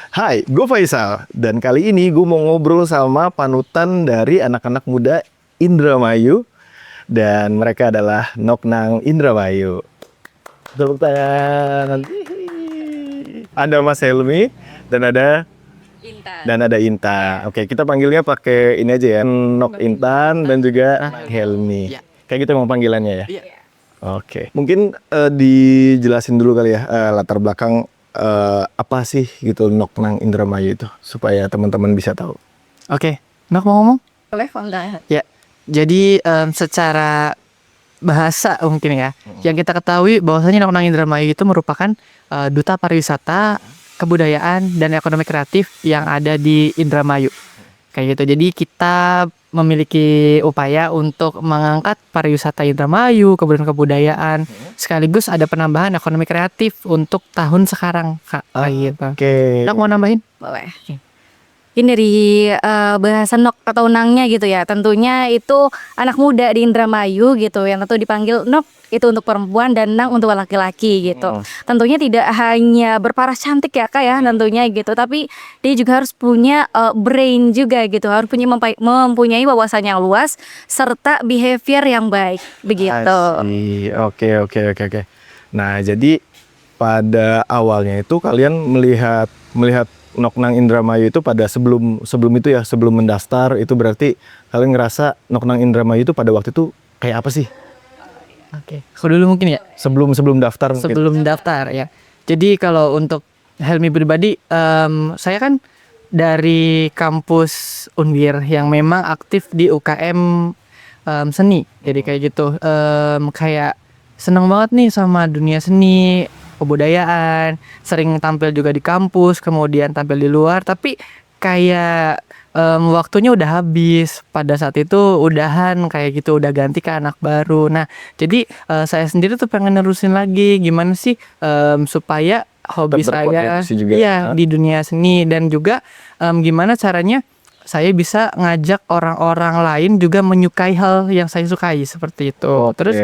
Hai, gue Faisal dan kali ini gue mau ngobrol sama panutan dari anak-anak muda Indramayu dan mereka adalah Noknang Indramayu. Tepuk tangan. Ada Mas Helmi dan ada Inta. Oke, kita panggilnya pakai ini aja ya, Nok Intan dan juga Helmi. Ya. Kayak gitu emang panggilannya ya. Iya. Oke, mungkin dijelasin dulu kali ya latar belakang apa sih gitu Noknang Indramayu itu supaya teman-teman bisa tahu. Oke, Nok mau ngomong? Boleh, Valda. Ya. Jadi secara bahasa mungkin ya, yang kita ketahui bahwasanya Noknang Indramayu itu merupakan duta pariwisata, kebudayaan dan ekonomi kreatif yang ada di Indramayu. Kayak gitu. Jadi kita memiliki upaya untuk mengangkat pariwisata Indramayu, kebudayaan, sekaligus ada penambahan ekonomi kreatif untuk tahun sekarang, Kak. Kayak gitu. Oke. Nok mau nambahin? Boleh. Ini dari bahasa Nok atau Nangnya gitu ya. Tentunya itu anak muda di Indramayu gitu yang tentu dipanggil Nok itu untuk perempuan dan Nang untuk laki-laki gitu. Tentunya tidak hanya berparas cantik ya Kak ya tentunya gitu, tapi dia juga harus punya brain juga gitu, harus punya mempunyai wawasan yang luas serta behavior yang baik begitu. Oke. Nah, jadi pada awalnya itu kalian melihat Noknang Indramayu itu pada sebelum itu ya, sebelum mendaftar itu berarti kalian ngerasa Noknang Indramayu itu pada waktu itu kayak apa sih? Oke. Aku dulu mungkin ya. Sebelum daftar mungkin. Sebelum daftar ya. Jadi kalau untuk Helmi pribadi, saya kan dari kampus Unwir yang memang aktif di UKM seni. Jadi kayak gitu, kayak seneng banget nih sama dunia seni, kebudayaan, sering tampil juga di kampus, kemudian tampil di luar. Tapi kayak waktunya udah habis pada saat itu, udahan kayak gitu, udah ganti ke anak baru. Nah, jadi saya sendiri tuh pengen nerusin lagi gimana sih supaya hobi Tetap saya berpotensi juga. di dunia seni, dan juga gimana caranya saya bisa ngajak orang-orang lain juga menyukai hal yang saya sukai seperti itu. Oke. Terus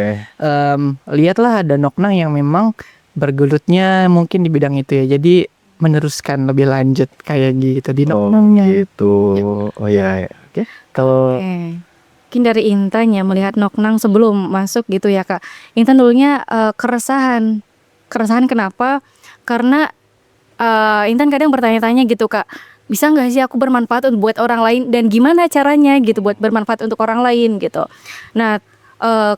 lihatlah ada Noknang yang memang bergelutnya mungkin di bidang itu ya. Jadi meneruskan lebih lanjut kayak gitu di Noknangnya. Gitu. Oh ya. Oke. Kalau Oke. Mungkin dari Intan ya melihat Noknang sebelum masuk gitu ya Kak. Intan dulunya keresahan. Keresahan kenapa? Karena Intan kadang bertanya-tanya gitu Kak. Bisa nggak sih aku bermanfaat untuk buat orang lain dan gimana caranya gitu buat bermanfaat untuk orang lain gitu. Nah,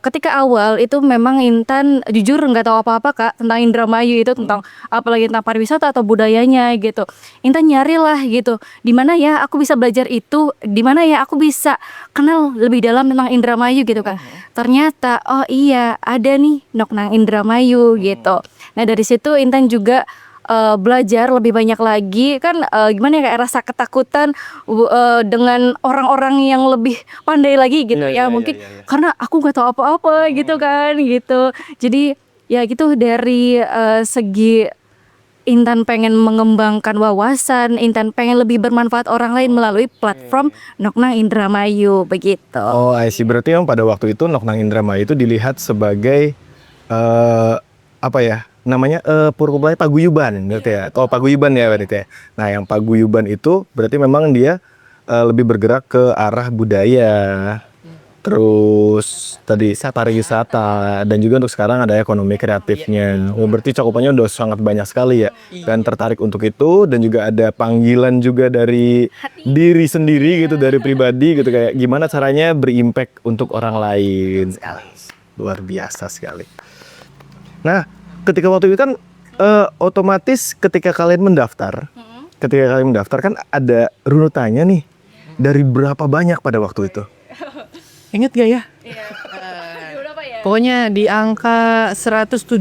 ketika awal itu memang Intan jujur nggak tahu apa-apa Kak tentang Indramayu itu, tentang apalagi tentang pariwisata atau budayanya gitu. Intan nyari lah gitu, di mana ya aku bisa belajar itu, di mana ya aku bisa kenal lebih dalam tentang Indramayu gitu Kak. Ternyata oh iya ada nih Noknang Indramayu gitu. Nah dari situ Intan juga belajar lebih banyak lagi kan, gimana ya kayak rasa ketakutan dengan orang-orang yang lebih pandai lagi gitu ya, mungkin karena aku nggak tahu apa-apa gitu kan gitu. Jadi ya gitu dari segi Intan pengen mengembangkan wawasan, Intan pengen lebih bermanfaat orang lain melalui platform Noknang Indramayu begitu. Oh, I see. Berarti yang pada waktu itu Noknang Indramayu itu dilihat sebagai apa ya? Namanya perkumpulan paguyuban berarti ya. Oh, paguyuban ya berarti ya. Nah, yang paguyuban itu berarti memang dia lebih bergerak ke arah budaya. Terus tadi pariwisata dan juga untuk sekarang ada ekonomi kreatifnya. Oh, berarti cakupannya udah sangat banyak sekali ya. Dan tertarik untuk itu, dan juga ada panggilan juga dari diri sendiri gitu, dari pribadi gitu, kayak gimana caranya berimpact untuk orang lain. Luar biasa sekali. Nah, ketika waktu itu kan otomatis ketika kalian mendaftar kan ada runutannya nih. Dari berapa banyak pada waktu itu? Ingat gak ya? Pokoknya di angka 176.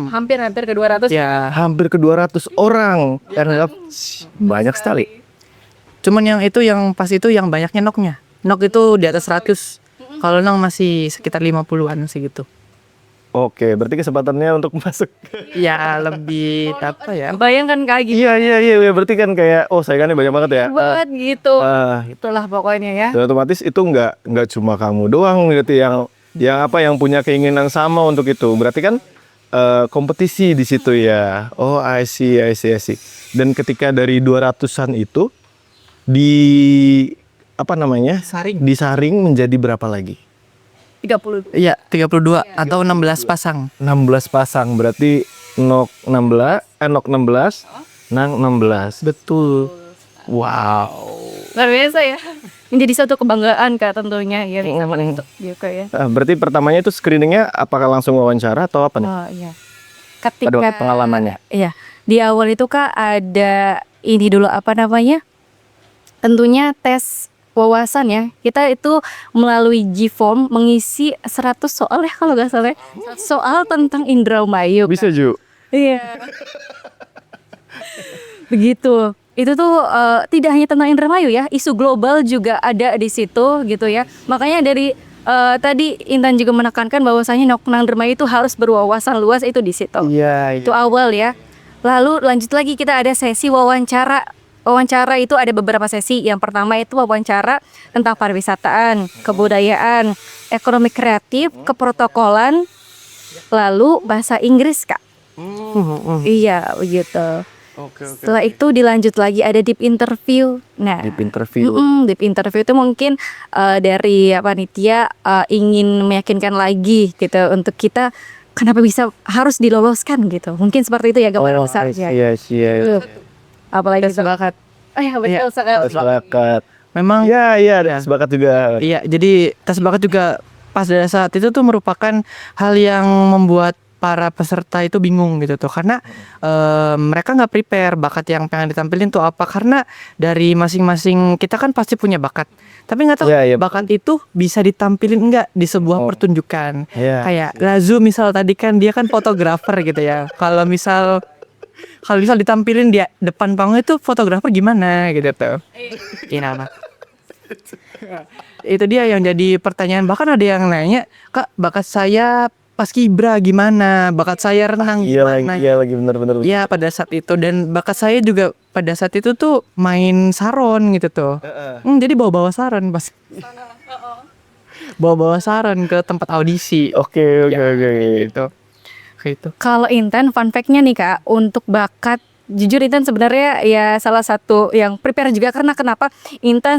Hampir ke 200. Ya, Hampir ke 200 orang. Karena banyak sekali. cuman yang itu yang pas itu yang banyaknya Noknya. Nok itu di atas 100. Kalau Nong masih sekitar 50-an sih gitu. Oke, berarti kesempatannya untuk masuk. Ya lebih apa ya? Bayangkan Kak gitu Iya, berarti kan kayak saingannya banyak banget ya. banget gitu. Itulah pokoknya ya. Dan otomatis itu nggak cuma kamu doang berarti yang punya keinginan sama untuk itu. Berarti kan kompetisi di situ ya. Oh, I see. Dan ketika dari 200-an itu di apa namanya? Disaring menjadi berapa lagi? 30. Iya, 32 atau 16 pasang. 16 pasang, berarti nok 16, nang 16. Betul. Wow. Luar biasa ya. Menjadi suatu kebanggaan Kak tentunya ya. Gitu ya. Berarti pertamanya itu screeningnya apakah langsung wawancara atau apa nih? Oh iya. Pada Ketika waktu pengalamannya. Iya, di awal itu Kak ada ini dulu apa namanya? Tentunya tes wawasan ya. Kita itu melalui G-form mengisi 100 soal ya kalau nggak salah. 100 soal tentang Indramayu. Bisa Ju? Iya. Begitu. Itu tuh tidak hanya tentang Indramayu ya, isu global juga ada di situ gitu ya. Makanya dari tadi Intan juga menekankan bahwasanya Noknang Indramayu itu harus berwawasan luas itu di situ. Iya. Itu awal ya. Lalu lanjut lagi kita ada sesi wawancara. Wawancara itu ada beberapa sesi. Yang pertama itu wawancara tentang pariwisataan, kebudayaan, ekonomi kreatif, keprotokolan, lalu bahasa Inggris Kak. Iya begitu. Setelah itu dilanjut lagi ada deep interview. Nah, Deep interview. deep interview itu mungkin dari panitia ingin meyakinkan lagi gitu untuk kita kenapa bisa harus diloloskan gitu. Mungkin seperti itu ya gambaran besarnya. Iya. Apalagi Sepakat. Oh ya betul sekali. Sepakat. Memang Iya, sepakat juga. iya, jadi tes bakat juga pas pada saat itu tuh merupakan hal yang membuat para peserta itu bingung gitu tuh karena mereka nggak prepare bakat yang pengen ditampilin tuh apa karena dari masing-masing kita kan pasti punya bakat tapi nggak tahu Iya. bakat itu bisa ditampilin enggak di sebuah pertunjukan Iya. kayak Lazu misal tadi kan dia kan fotografer gitu ya kalau misal ditampilin dia depan panggung itu fotografer gimana gitu tuh gimana itu dia yang jadi pertanyaan bahkan ada yang nanya Kak bakat saya paskibra gimana bakat saya renang gimana Iya lagi bener-bener. ya pada saat itu dan bakat saya juga pada saat itu tuh main saron gitu tuh jadi bawa saron pas bawa saron ke tempat audisi Oke. gitu gitu. Kalau Intan fun fact-nya nih Kak untuk bakat jujur Intan sebenarnya ya salah satu yang prepare juga karena kenapa Intan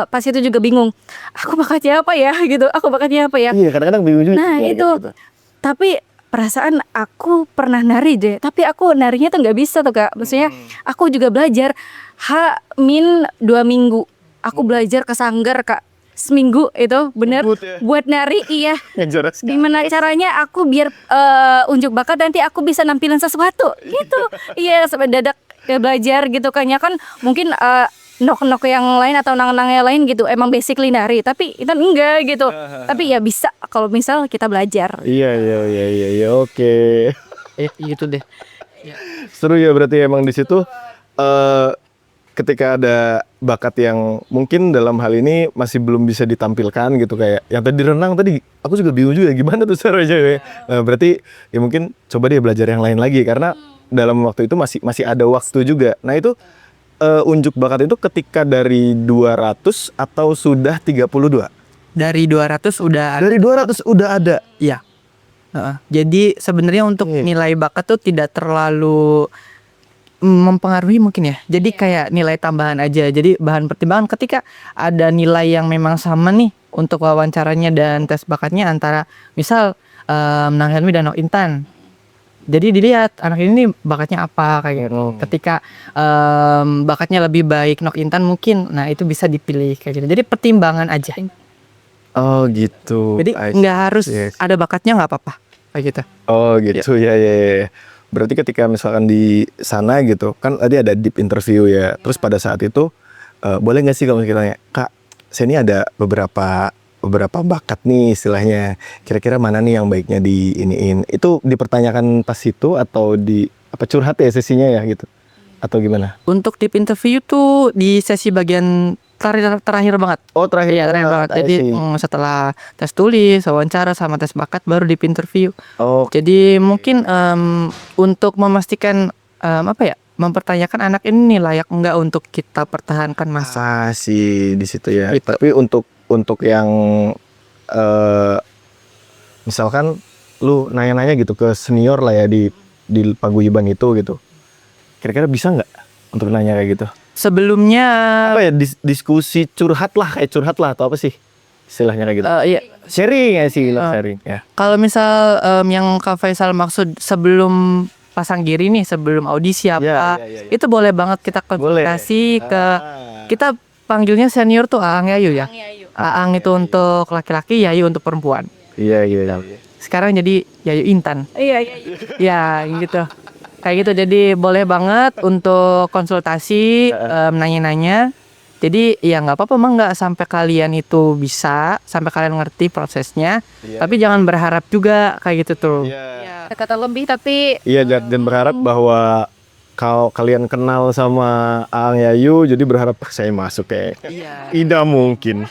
pas itu juga bingung aku bakatnya apa ya gitu aku bakatnya apa ya Iya, kadang-kadang bingung juga. nah itu tapi perasaan aku pernah nari deh tapi aku narinya tuh nggak bisa tuh Kak maksudnya aku juga belajar H-2 minggu aku belajar ke sanggar Kak seminggu itu bener Ngebut ya? buat nari iya Ngejar. gimana caranya aku biar unjuk bakat nanti aku bisa nampilin sesuatu gitu iya sampai dadak ya belajar gitu kan ya kan mungkin nok yang lain atau nang yang lain gitu emang basically nari tapi itu enggak gitu tapi ya bisa kalau misal kita belajar Iya, oke. Gitu deh. Seru ya berarti emang di situ ketika ada bakat yang mungkin dalam hal ini masih belum bisa ditampilkan gitu kayak yang tadi renang tadi aku juga bingung juga gimana tuh caranya ya. Berarti ya mungkin coba dia belajar yang lain lagi karena dalam waktu itu masih ada waktu juga. Nah itu unjuk bakat itu ketika dari 200 atau sudah 32? Dari 200 udah ada. Dari 200 udah ada. Iya. Jadi sebenarnya untuk nilai bakat tuh tidak terlalu mempengaruhi mungkin ya. Jadi kayak nilai tambahan aja. Jadi bahan pertimbangan ketika ada nilai yang memang sama nih untuk wawancaranya dan tes bakatnya antara misal Nang Helmi dan Nok Intan. Jadi dilihat anak ini bakatnya apa kayak gitu. Ketika bakatnya lebih baik Nok Intan mungkin, nah itu bisa dipilih kayak gitu. Jadi pertimbangan aja. Oh gitu. Jadi nggak harus ada bakatnya nggak apa-apa kayak gitu. Oh gitu ya. Berarti ketika misalkan di sana gitu kan tadi ada deep interview ya. Terus pada saat itu boleh nggak sih kalau kita tanya Kak, saya ini ada beberapa bakat nih istilahnya. Kira-kira mana nih yang baiknya di iniin? Itu dipertanyakan pas itu atau di apa curhat ya sesinya ya gitu? Atau gimana? Untuk deep interview tuh di sesi bagian terakhir banget. Oh terakhir. Iya terakhir banget. Jadi setelah tes tulis, wawancara sama tes bakat baru deep interview. Oh. Jadi mungkin untuk memastikan mempertanyakan anak ini nih layak enggak untuk kita pertahankan masa. Sih di situ ya. Gitu. Tapi untuk yang misalkan lu nanya-nanya gitu ke senior lah ya di paguyuban itu gitu. Kira-kira bisa nggak untuk nanya kayak gitu? Sebelumnya Apa ya diskusi curhat lah atau apa sih istilahnya kayak gitu? iya, Sharing ya sih, sharing ya. kalau misal yang Kak Faisal maksud sebelum pasang diri nih, sebelum audisi apa, Ya. itu boleh banget kita konsultasi ke, kita panggilnya senior tuh Aang Yayu ya. Aang itu untuk laki-laki, Yayu untuk perempuan. Iya. Sekarang jadi Yayu Intan. Iya. Ya gitu. Kayak gitu, jadi boleh banget untuk konsultasi, nanya-nanya. Jadi ya nggak apa-apa, emang nggak sampai kalian itu bisa, sampai kalian ngerti prosesnya. Tapi jangan berharap juga kayak gitu tuh. Kata lebih tapi Iya, dan berharap bahwa kalau kalian kenal sama Aang Yayu, jadi berharap saya masuk kayak. Iya. Tidak mungkin.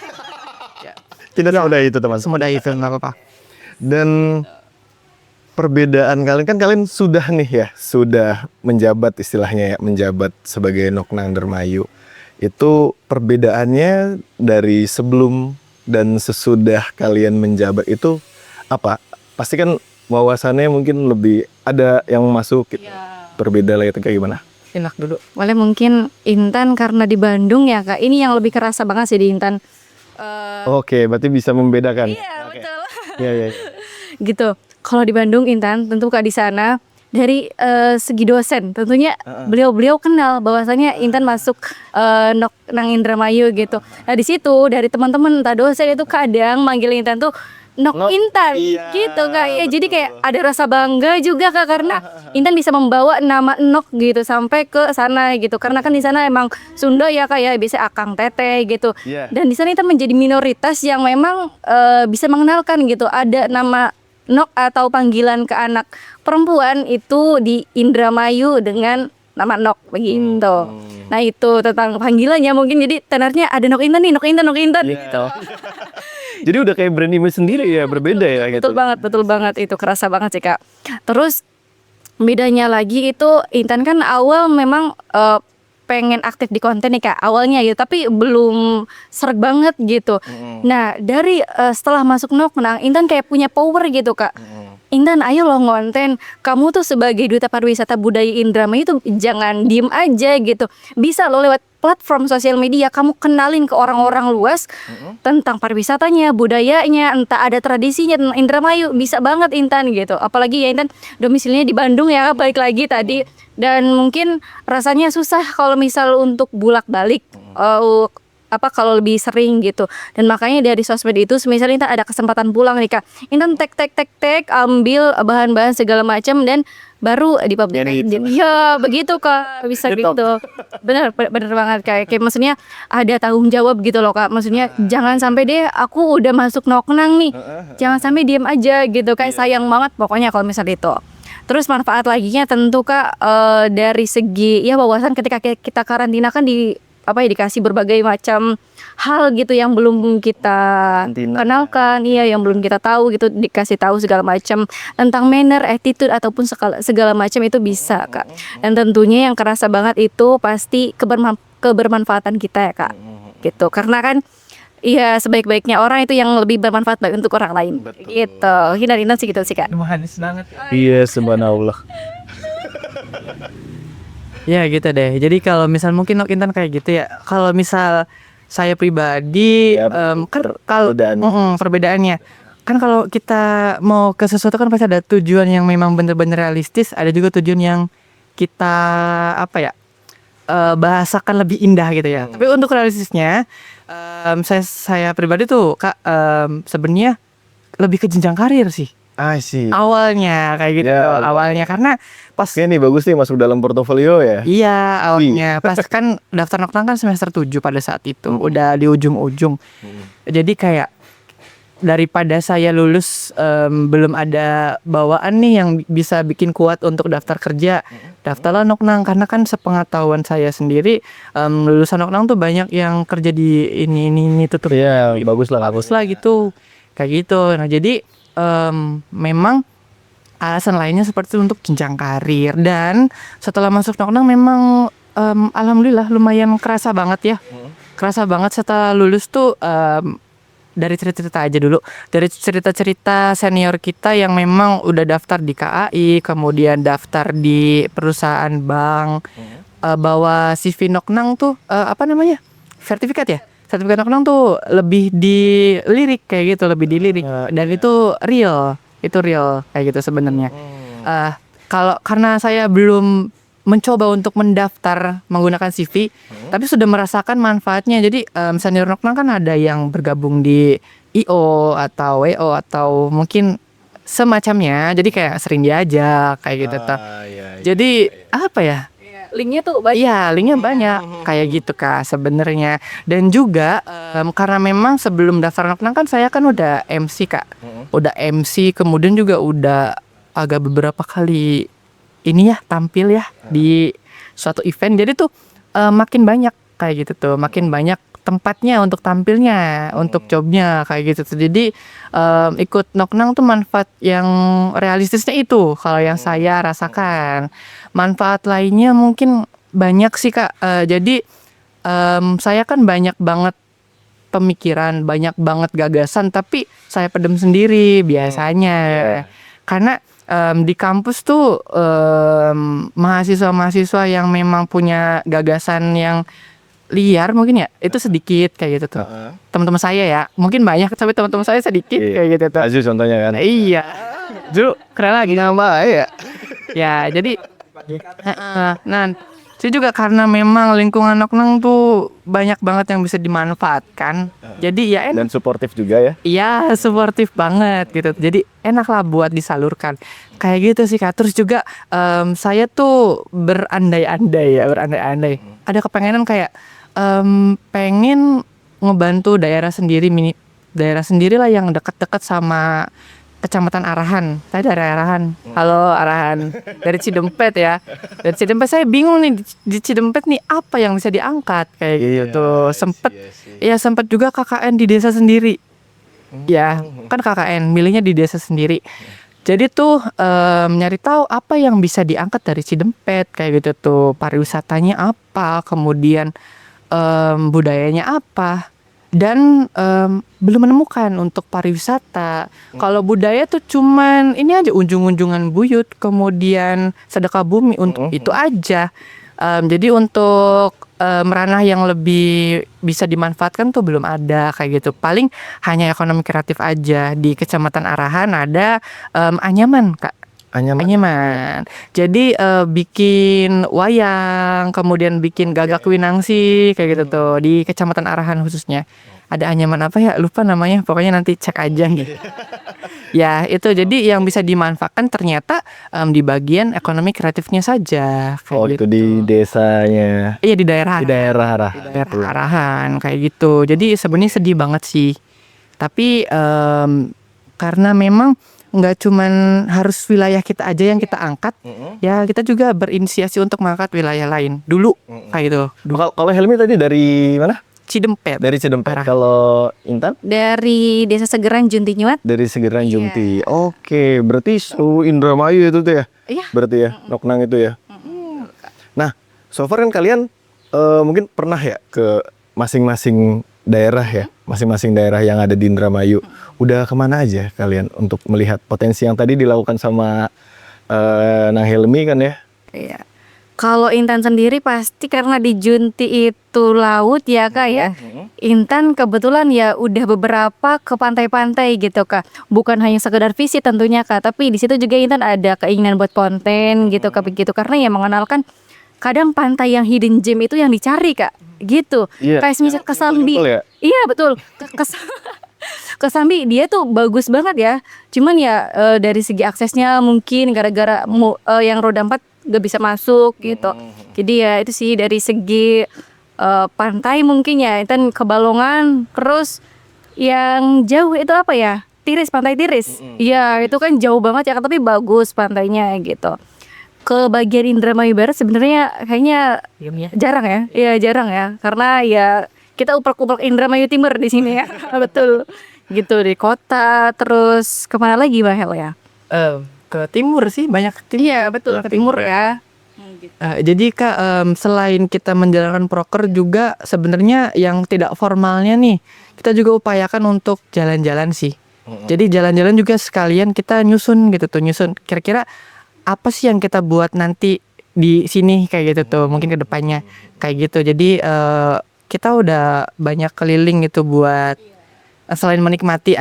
Tidak semudah itu teman. Semudah itu nggak apa-apa. Dan perbedaan kalian sudah nih ya, sudah menjabat istilahnya ya, menjabat sebagai Noknang Dermayu. Itu perbedaannya dari sebelum dan sesudah kalian menjabat itu apa? Pasti kan wawasannya mungkin lebih ada yang masuk gitu. Berbeda lah itu kayak gimana? Enak dulu. boleh mungkin Intan karena di Bandung ya Kak. Ini yang lebih kerasa banget sih di Intan. Oke, berarti bisa membedakan. Iya, betul. Iya. Gitu. Kalau di Bandung Intan, tentu Kak di sana dari segi dosen, tentunya beliau kenal bahwasannya Intan masuk Noknang Indramayu gitu. Nah di situ dari teman-teman entah dosen itu kadang manggil Intan tuh Nok Intan gitu Kak. Ya jadi kayak ada rasa bangga juga Kak karena Intan bisa membawa nama Nok gitu sampai ke sana gitu. Karena kan di sana emang Sunda ya Kak ya, biasa Akang Teteh gitu. Dan di sana Intan menjadi minoritas yang memang bisa mengenalkan gitu. Ada nama Nok atau panggilan ke anak perempuan itu di Indramayu dengan nama Nok begitu. Nah itu tentang panggilannya mungkin jadi tenornya ada Nok Intan nih, Nok Intan gitu. Jadi udah kayak brand image sendiri ya, berbeda ya gitu. Betul banget itu kerasa banget sih Kak. Terus bedanya lagi itu Intan kan awal memang pengen aktif di konten nih Kak awalnya ya, tapi belum sreg banget gitu. Nah dari setelah masuk Noknang Intan kayak punya power gitu Kak. Intan ayo lo ngonten, kamu tuh sebagai duta pariwisata budaya Indramayu itu jangan diem aja gitu. Bisa lo lewat platform sosial media kamu kenalin ke orang-orang luas tentang pariwisatanya, budayanya, entah ada tradisinya tentang Indramayu, bisa banget Intan gitu. Apalagi ya Intan domisilinya di Bandung ya, balik lagi tadi. Dan mungkin rasanya susah kalau misal untuk bulak-balik kalau lebih sering gitu. Dan makanya dari sosmed itu misalnya Intan ada kesempatan pulang nih Kak, Intan tag ambil bahan-bahan segala macam dan baru dipublish. Ya begitu Kak, bisa gitu. Bener banget kayak maksudnya ada tanggung jawab gitu loh Kak. Maksudnya jangan sampai deh aku udah masuk Noknang nih, jangan sampai diem aja gitu. Kayak sayang banget pokoknya kalau misal itu. Terus manfaat laginya tentu Kak dari segi ya wawasan ketika kita karantina kan dikasih berbagai macam hal gitu yang belum kita kenalkan, yang belum kita tahu gitu, dikasih tahu segala macam tentang manner, attitude ataupun segala macam itu bisa Kak. Dan tentunya yang kerasa banget itu pasti kebermanfaatan kita ya Kak. Gitu. Karena kan sebaik-baiknya orang itu yang lebih bermanfaat baik untuk orang lain. Gitu. Hina sih gitu sih Kak. Manis banget. Iya, subhanallah. Ya gitu deh. Jadi kalau misal mungkin Nok Intan kayak gitu ya. Kalau misal saya pribadi kalau perbedaannya kan kalau kita mau ke sesuatu kan pasti ada tujuan yang memang bener-bener realistis, ada juga tujuan yang kita bahasakan lebih indah gitu ya. Tapi untuk realistisnya saya pribadi tuh Kak sebenarnya lebih ke jenjang karir sih. Sih. Awalnya kayak gitu. Awalnya karena pas nih bagus nih masuk dalam portofolio ya. Iya, awalnya pas kan daftar Noknang kan semester 7 pada saat itu. Udah di ujung-ujung. Jadi kayak daripada saya lulus belum ada bawaan nih yang bisa bikin kuat untuk daftar kerja, daftarlah Noknang. Karena kan sepengetahuan saya sendiri lulusan Noknang tuh banyak yang kerja di ini tuh. Iya, bagus lah gitu. Kayak gitu. Nah, jadi memang alasan lainnya seperti itu untuk jenjang karir. Dan setelah masuk Noknang memang alhamdulillah lumayan kerasa banget ya. Kerasa banget setelah lulus tuh dari cerita-cerita aja dulu. Dari cerita-cerita senior kita yang memang udah daftar di KAI, kemudian daftar di perusahaan bank, bawa CV Noknang tuh apa namanya? Sertifikat ya? Sertifikat Noknang tuh lebih dilirik kayak gitu, lebih dilirik. Dan itu real, kayak gitu sebenarnya. Kalau karena saya belum mencoba untuk mendaftar menggunakan CV, tapi sudah merasakan manfaatnya. Jadi senior Noknang kan ada yang bergabung di IO atau WO atau mungkin semacamnya. Jadi kayak sering diajak kayak gitu tuh. Jadi apa ya? Linknya tuh banyak. Iya, linknya banyak kayak gitu Kak sebenarnya. Dan juga karena memang sebelum daftar Noknang kan saya kan udah MC Kak. Udah MC, kemudian juga udah agak beberapa kali ini ya tampil ya di suatu event. Jadi tuh makin banyak kayak gitu tuh, makin banyak tempatnya untuk tampilnya, untuk jobnya kayak gitu tuh. Jadi ikut Noknang tuh manfaat yang realistisnya itu kalau yang saya rasakan. Manfaat lainnya mungkin banyak sih Kak. Jadi saya kan banyak banget pemikiran, banyak banget gagasan, tapi saya pendem sendiri biasanya. Karena di kampus tuh mahasiswa-mahasiswa yang memang punya gagasan yang liar mungkin ya, itu sedikit kayak gitu tuh. Teman-teman saya ya, mungkin banyak tapi teman-teman saya sedikit kayak gitu tuh. Aziz contohnya kan. Nah, iya. Ju, keren lagi. Nama ya. Ya, jadi nah, saya juga karena memang lingkungan Noknang tuh banyak banget yang bisa dimanfaatkan. Jadi ya Dan suportif juga ya. iya, suportif banget gitu. Jadi enak lah buat disalurkan. Kayak gitu sih Kak. Terus juga saya tuh berandai-andai. Ada kepengenan kayak pengen ngebantu daerah sendiri lah yang dekat-dekat sama Kecamatan Arahan. Saya dari Arahan. Halo Arahan. Dari Cidempet ya. Dari Cidempet saya bingung nih di Cidempet nih apa yang bisa diangkat kayak gitu. Sempet juga KKN di desa sendiri. Ya, kan KKN milihnya di desa sendiri. Jadi tuh nyari tahu apa yang bisa diangkat dari Cidempet kayak gitu tuh. Pariwisatanya apa, kemudian budayanya apa. Dan belum menemukan untuk pariwisata. Kalau budaya tuh cuman ini aja unjung-unjungan buyut, kemudian sedekah bumi untuk itu aja. Jadi untuk ranah yang lebih bisa dimanfaatkan tuh belum ada kayak gitu. Paling hanya ekonomi kreatif aja. Di Kecamatan Arahan ada Anyaman Kak. Anyaman. Jadi bikin wayang, kemudian bikin gagak winangsi kayak gitu tuh di Kecamatan Arahan khususnya. Ada Anyaman apa ya? Lupa namanya. Pokoknya nanti cek aja gitu. Ya, itu jadi yang bisa dimanfaatkan ternyata di bagian ekonomi kreatifnya saja kayak Oh, gitu. itu di desanya. Iya, di daerah. Di daerah Arah. Di daerah Arahan kayak gitu. Jadi sebenarnya sedih banget sih. Tapi karena memang nggak cuman harus wilayah kita aja yang kita angkat, ya kita juga berinisiasi untuk mengangkat wilayah lain dulu kayak gitu. Kalau Helmi tadi dari mana? Cidempet. Dari Cidempet. Parah. Kalau Intan Dari Desa Segeran Junti Nyuat. dari Segeran Jumti. Oke, berarti Indramayu itu tuh ya? Iya. Berarti ya, Noknang itu ya. Nah, so far kan kalian mungkin pernah ya ke masing-masing daerah ya, masing-masing daerah yang ada di Indramayu. Udah kemana aja kalian untuk melihat potensi yang tadi dilakukan sama Nang Helmi kan ya? Iya. Kalau Intan sendiri pasti karena di Junti itu laut ya Kak ya. Intan kebetulan ya udah beberapa ke pantai-pantai gitu Kak. Bukan hanya sekedar visit tentunya Kak, tapi di situ juga Intan ada keinginan buat konten gitu Kak begitu, karena ya mengenalkan kadang pantai yang hidden gem itu yang dicari Kak. Gitu. Iya. Kayak misal ke Sambi. Ya? Iya betul. Ke Sambi dia tuh bagus banget ya. Cuman ya dari segi aksesnya mungkin gara-gara yang roda 4 gak bisa masuk gitu. Jadi ya itu sih dari segi pantai mungkin ya. Intan ke Balongan. Terus yang jauh itu apa ya? Tiris, Pantai Tiris. Iya itu kan jauh banget ya tapi bagus pantainya gitu. Ke bagian Indramayu Barat sebenarnya kayaknya jarang ya. Iya jarang ya. Karena ya kita uplek-uplek Indramayu Timur di sini ya. Betul. Gitu di kota. Terus kemana lagi Mbak Hel ya? Ke timur sih banyak timur. Iya betul ke timur ya. Jadi Kak, selain kita menjalankan proker juga sebenarnya yang tidak formalnya nih, kita juga upayakan untuk jalan-jalan sih. Jadi jalan-jalan juga sekalian kita nyusun gitu tuh, nyusun kira-kira apa sih yang kita buat nanti di sini kayak gitu tuh, mungkin ke depannya kayak gitu. Jadi kita udah banyak keliling gitu buat selain menikmati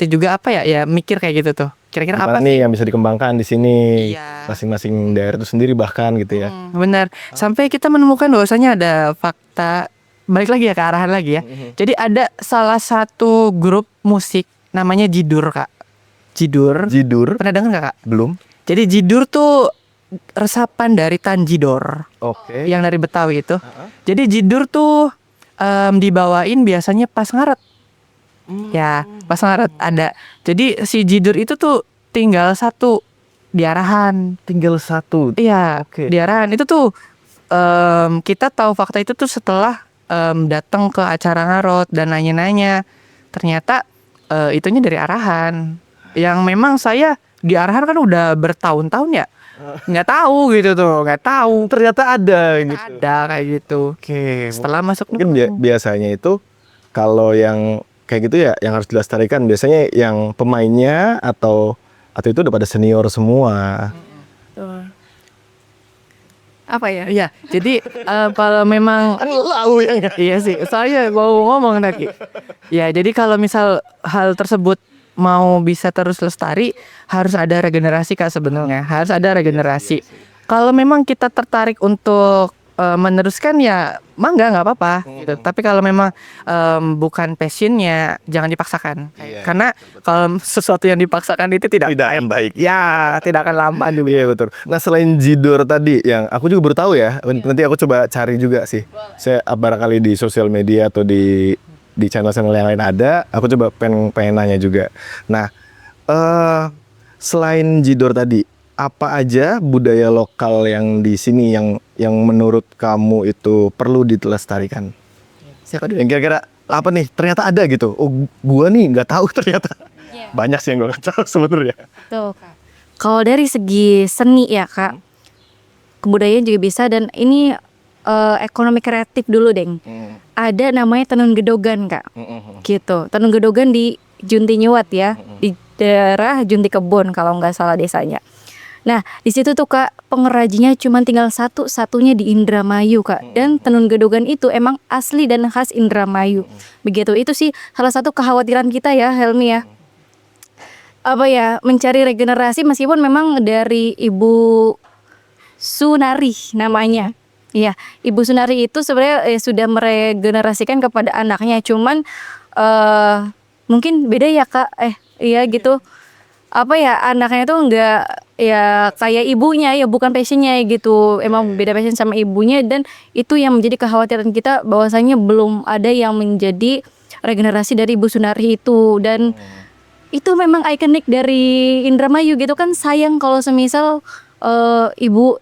juga apa ya mikir kayak gitu tuh. Kira-kira apa Apa nih yang bisa dikembangkan di sini Iya. masing-masing daerah itu sendiri bahkan gitu ya. Benar. Sampai kita menemukan bahwasanya ada fakta, balik lagi ya ke arahan lagi ya. Jadi ada salah satu grup musik namanya Jidur, Kak. Jidur. Jidur Pernah dengar nggak, Kak? belum? Jadi Jidur tuh resapan dari Tanjidor Oke. yang dari Betawi itu. Jadi Jidur tuh dibawain biasanya pas ngaret. Ya, pas ngaret ada. Jadi si Jidur itu tuh tinggal satu di arahan. Tinggal satu. Iya, Oke. di arahan itu tuh kita tahu fakta itu tuh setelah datang ke acara ngarot dan nanya-nanya. Ternyata itunya dari arahan. Yang memang saya di arahan kan udah bertahun-tahun ya. Nggak tahu gitu tuh, nggak tahu. Ternyata ada gitu. Ada kayak gitu. Oke. Setelah masuk Mungkin biasanya itu kalau yang kayak gitu ya yang harus dilestarikan biasanya yang pemainnya atau itu udah pada senior semua. Apa ya? Iya, jadi kalau memang Lalu ya. iya sih, saya mau ngomong tadi. Ya, jadi kalau misal hal tersebut mau bisa terus lestari, harus ada regenerasi Kak sebenarnya. Harus ada regenerasi. Kalau memang kita tertarik untuk meneruskan ya mangga nggak apa-apa gitu. Tapi kalau memang bukan passionnya, jangan dipaksakan. Iya. Karena kalau sesuatu yang dipaksakan itu tidak Yang baik. ya tidak akan lama juga. Iya betul. Nah selain Jidor tadi yang aku juga baru tahu ya, nanti aku coba cari juga sih. Saya barangkali di sosial media atau di channel-channel yang lain ada, aku coba pengen nanya juga. Nah selain Jidor tadi, apa aja budaya lokal yang di sini yang menurut kamu itu perlu dilestarikan? Siapa dulu? Yang kira-kira apa nih? Ternyata ada gitu. Oh, gua nih nggak tahu ternyata. Banyak sih yang gua nggak tahu sebenarnya. Tuh, Kak. Kalau dari segi seni ya, Kak, kebudayaan juga bisa dan ini ekonomi kreatif dulu, Deng. Ada namanya tenun gedogan, Kak. Gitu. Tenun gedogan di Junti Nyuwat ya, di daerah Junti Kebon kalau nggak salah desanya. Nah, di situ tuh Kak, pengrajinnya cuma tinggal satu-satunya di Indramayu, Kak. Dan tenun gedogan itu emang asli dan khas Indramayu. Begitu. Itu sih salah satu kekhawatiran kita ya, Helmi ya. Apa ya, mencari regenerasi meskipun memang dari Ibu Sunari namanya. Iya, Ibu Sunari itu sebenarnya sudah meregenerasikan kepada anaknya. Cuman mungkin beda ya, Kak. Iya gitu. Apa ya, anaknya tuh enggak ya kayak ibunya ya, bukan passionnya gitu. Emang beda passion sama ibunya dan itu yang menjadi kekhawatiran kita bahwasanya belum ada yang menjadi regenerasi dari Ibu Sunari itu. Dan itu memang ikonik dari Indramayu gitu kan. Sayang kalau semisal ibu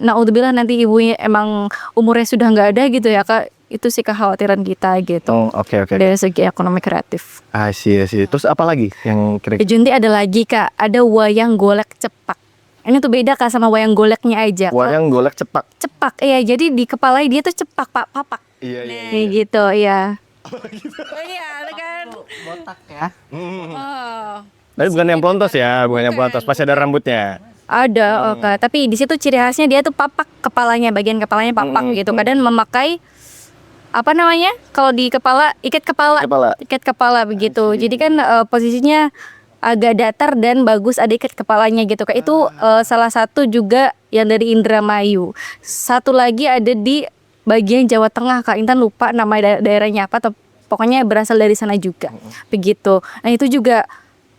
naudzubillah nanti ibunya emang umurnya sudah nggak ada gitu ya, Kak. Itu sih kekhawatiran kita gitu. Oh, oke. Dari segi ekonomi kreatif. Sih. Terus apa lagi yang Di kira-kira? Junti ada lagi, Kak, ada wayang golek cepak. Ini tuh beda Kak sama wayang goleknya aja. Wayang golek cepak. Cepak, iya. Jadi di kepala dia tuh cepak, papak. Iya. Kayak gitu, iya. Iya, kan botak ya. Tapi bukan yang pelontos ya, bukan yang pelontos. Pasti ada rambutnya. Ada, Kak. Tapi di situ ciri khasnya dia tuh papak kepalanya, bagian kepalanya papak gitu. Kadang memakai apa namanya? Kalau di kepala ikat kepala begitu. Jadi kan posisinya agak datar dan bagus ada ikat kepalanya gitu, Kak. Itu salah satu juga yang dari Indramayu. Satu lagi ada di bagian Jawa Tengah, Kak. Intan lupa nama daerahnya apa, atau pokoknya berasal dari sana juga. Begitu. Nah, itu juga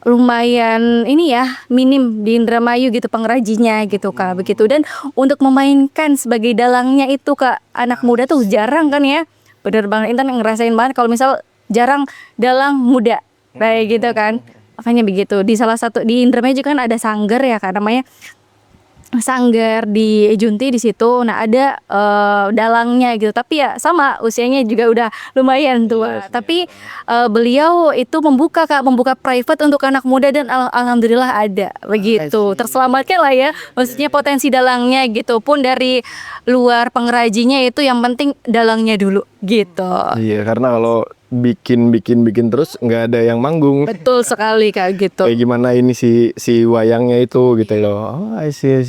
lumayan ini ya, minim di Indramayu gitu pengrajinnya gitu, Kak. Begitu. Dan untuk memainkan sebagai dalangnya itu, Kak, anak muda tuh jarang kan ya. Bener banget, Intan ngerasain banget kalau misal jarang dalang muda kayak gitu kan. Makanya begitu. Di salah satu di Indramayu juga kan ada sanggar ya, Kak, namanya sanggar di Junti di situ. Nah, ada dalangnya gitu. Tapi ya sama usianya juga udah lumayan tua. Tapi beliau itu membuka private untuk anak muda dan alhamdulillah ada begitu. Terselamatkan lah ya. Maksudnya potensi dalangnya gitu. Pun dari luar pengrajinya itu yang penting dalangnya dulu gitu. Iya, karena kalau bikin terus nggak ada yang manggung. Betul sekali kayak gitu. Kayak gimana ini si wayangnya itu gitu loh. Oh, I see.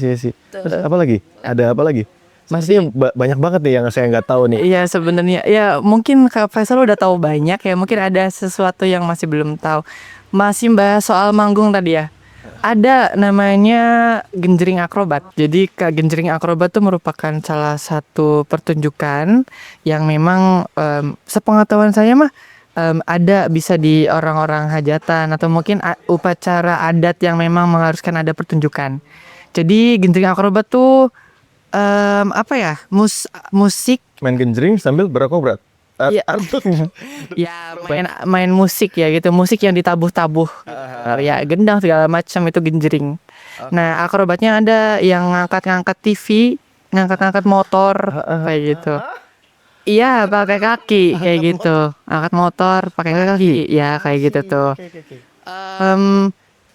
Terus apa lagi? Ada apa lagi? Masih banyak banget nih yang saya nggak tahu nih. Iya sebenarnya ya mungkin Kak Faisal udah tahu banyak ya, mungkin ada sesuatu yang masih belum tahu. Masih bahas soal manggung tadi ya. Ada namanya genjering akrobat. Jadi genjering akrobat itu merupakan salah satu pertunjukan yang memang sepengetahuan saya mah ada bisa di orang-orang hajatan atau mungkin upacara adat yang memang mengharuskan ada pertunjukan. Jadi genjering akrobat tuh apa ya? Musik Main genjring sambil berakrobat. Iya. Ya main musik ya gitu, musik yang ditabuh-tabuh, ya gendang segala macam itu genjering. Nah akrobatnya ada yang ngangkat-ngangkat TV, ngangkat-ngangkat motor kayak gitu. Iya pakai kaki kayak gitu, angkat motor pakai kaki, ya kayak gitu tuh.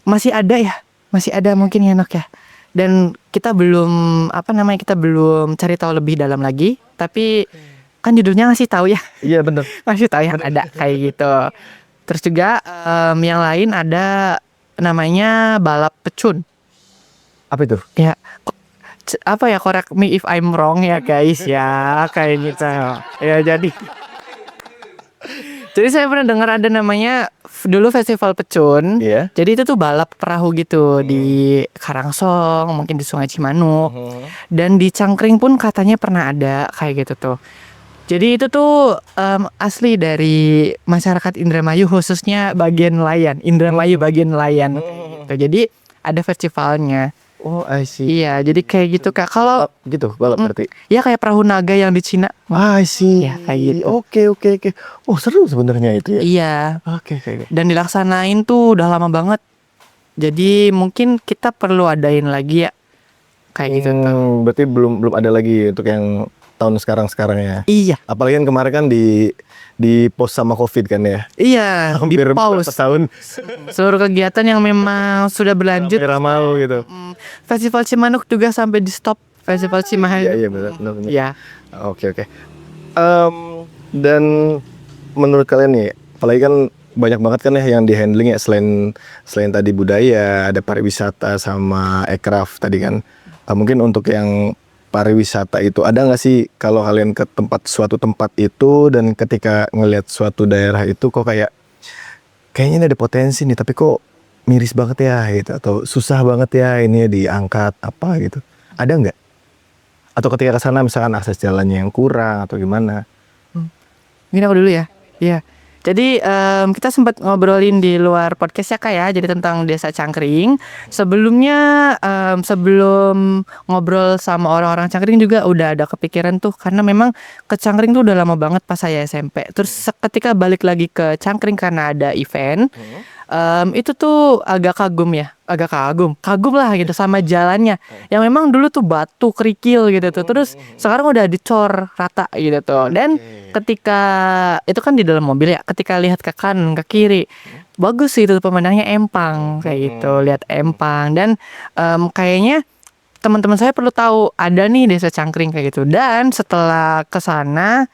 Masih ada mungkin ya Nok ya. Dan kita belum kita belum cari tahu lebih dalam lagi, tapi kan judulnya ngasih tahu ya. Iya bener. Ngasih tahu yang ada kayak gitu. Terus juga yang lain ada namanya balap pecun. Apa itu? Ya correct me if I'm wrong ya guys ya kayak gitu. Ya jadi saya pernah dengar ada namanya dulu festival pecun. Iya. Jadi itu tuh balap perahu gitu di Karangsong, mungkin di Sungai Cimanuk. Dan di Cangkring pun katanya pernah ada kayak gitu tuh. Jadi itu tuh asli dari masyarakat Indramayu, khususnya bagian nelayan, Indramayu bagian nelayan. Gitu. Jadi ada festivalnya. Oh, I see. Iya, jadi kayak gitu Kak. Kalau Gitu, balap berarti. ya kayak perahu naga yang di Cina. I see. Ya, kayak gitu. Oke. Oh, seru sebenarnya itu ya. Iya. Oke. Dan dilaksanain tuh udah lama banget. Jadi mungkin kita perlu adain lagi ya. Kayak gitu tuh. Berarti belum ada lagi untuk yang tahun sekarang ya. Iya. Apalagi kan kemarin kan di pause sama Covid kan ya. Iya, Hampir di pause. berapa tahun Seluruh kegiatan yang memang sudah berlanjut. hampir mau gitu. Festival Cimanuk juga sampai di stop. Festival Cimahi. Iya benar. Iya. Oke. Dan menurut kalian nih, apalagi kan banyak banget kan ya yang di handling ya, selain tadi budaya, ada pariwisata sama aircraft tadi kan. Mungkin untuk yang pariwisata itu ada nggak sih kalau kalian ke suatu tempat itu dan ketika ngelihat suatu daerah itu kok kayaknya ini ada potensi nih tapi kok miris banget ya gitu atau susah banget ya ini diangkat apa gitu, ada nggak? Atau ketika ke sana misalkan akses jalannya yang kurang atau gimana? Gini aku dulu ya. Iya. Jadi kita sempat ngobrolin di luar podcast ya Kak ya. Jadi tentang Desa Cangkring. Sebelumnya sebelum ngobrol sama orang-orang Cangkring juga udah ada kepikiran tuh. Karena memang ke Cangkring tuh udah lama banget pas saya SMP. Terus ketika balik lagi ke Cangkring karena ada event. Itu tuh agak kagum lah gitu sama jalannya yang memang dulu tuh batu kerikil gitu tuh, terus sekarang udah dicor rata gitu tuh. Dan ketika itu kan di dalam mobil ya, ketika lihat ke kanan ke kiri bagus sih itu pemandangannya, empang kayak gitu, lihat empang. Dan kayaknya teman-teman saya perlu tahu ada nih Desa Cangkring kayak gitu. Dan setelah kesana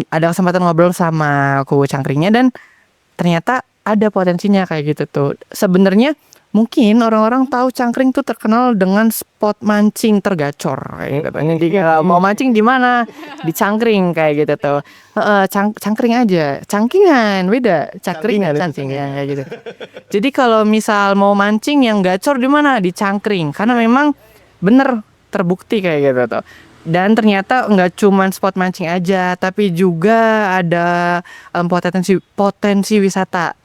ada kesempatan ngobrol sama kubu Cangkringnya dan ternyata ada potensinya kayak gitu tuh. Sebenarnya mungkin orang-orang tahu Cangkring tuh terkenal dengan spot mancing tergacor kayak katanya. Jika mau mancing di mana? Di Cangkring kayak gitu tuh. Cangkring aja, cangkingan beda, cangkringan kayak gitu. Jadi kalau misal mau mancing yang gacor di mana? Di Cangkring, karena memang bener terbukti kayak gitu tuh. Dan ternyata nggak cuma spot mancing aja, tapi juga ada potensi wisata,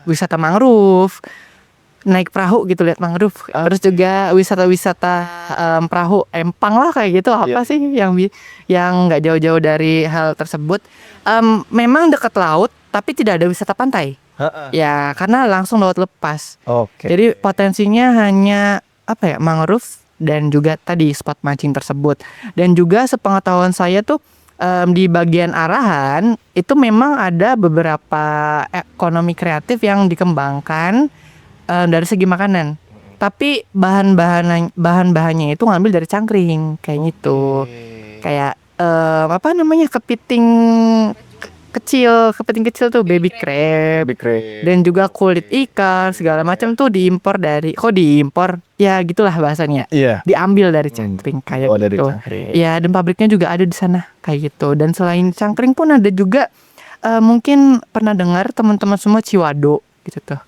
wisata mangrove, naik perahu gitu lihat mangrove. Terus juga wisata-wisata perahu empang lah kayak gitu. Apa sih yang nggak jauh-jauh dari hal tersebut? Memang dekat laut, tapi tidak ada wisata pantai. Ya karena langsung laut lepas. Oke. Jadi potensinya hanya mangrove dan juga tadi spot mancing tersebut. Dan juga sepengetahuan saya tuh di bagian arahan itu memang ada beberapa ekonomi kreatif yang dikembangkan dari segi makanan. Tapi bahan-bahannya itu ngambil dari cangkring kayak gitu. Kayak apa namanya, kepiting kecil tuh baby crab. Dan juga kulit ikan segala macam tuh diimpor ya gitulah bahasanya. Iya. Diambil dari cangkring kayak Oh, dari gitu. cangkring. Ya, dan pabriknya juga ada di sana kayak gitu. Dan selain cangkring pun ada juga mungkin pernah dengar teman-teman semua ciwado gitu tuh.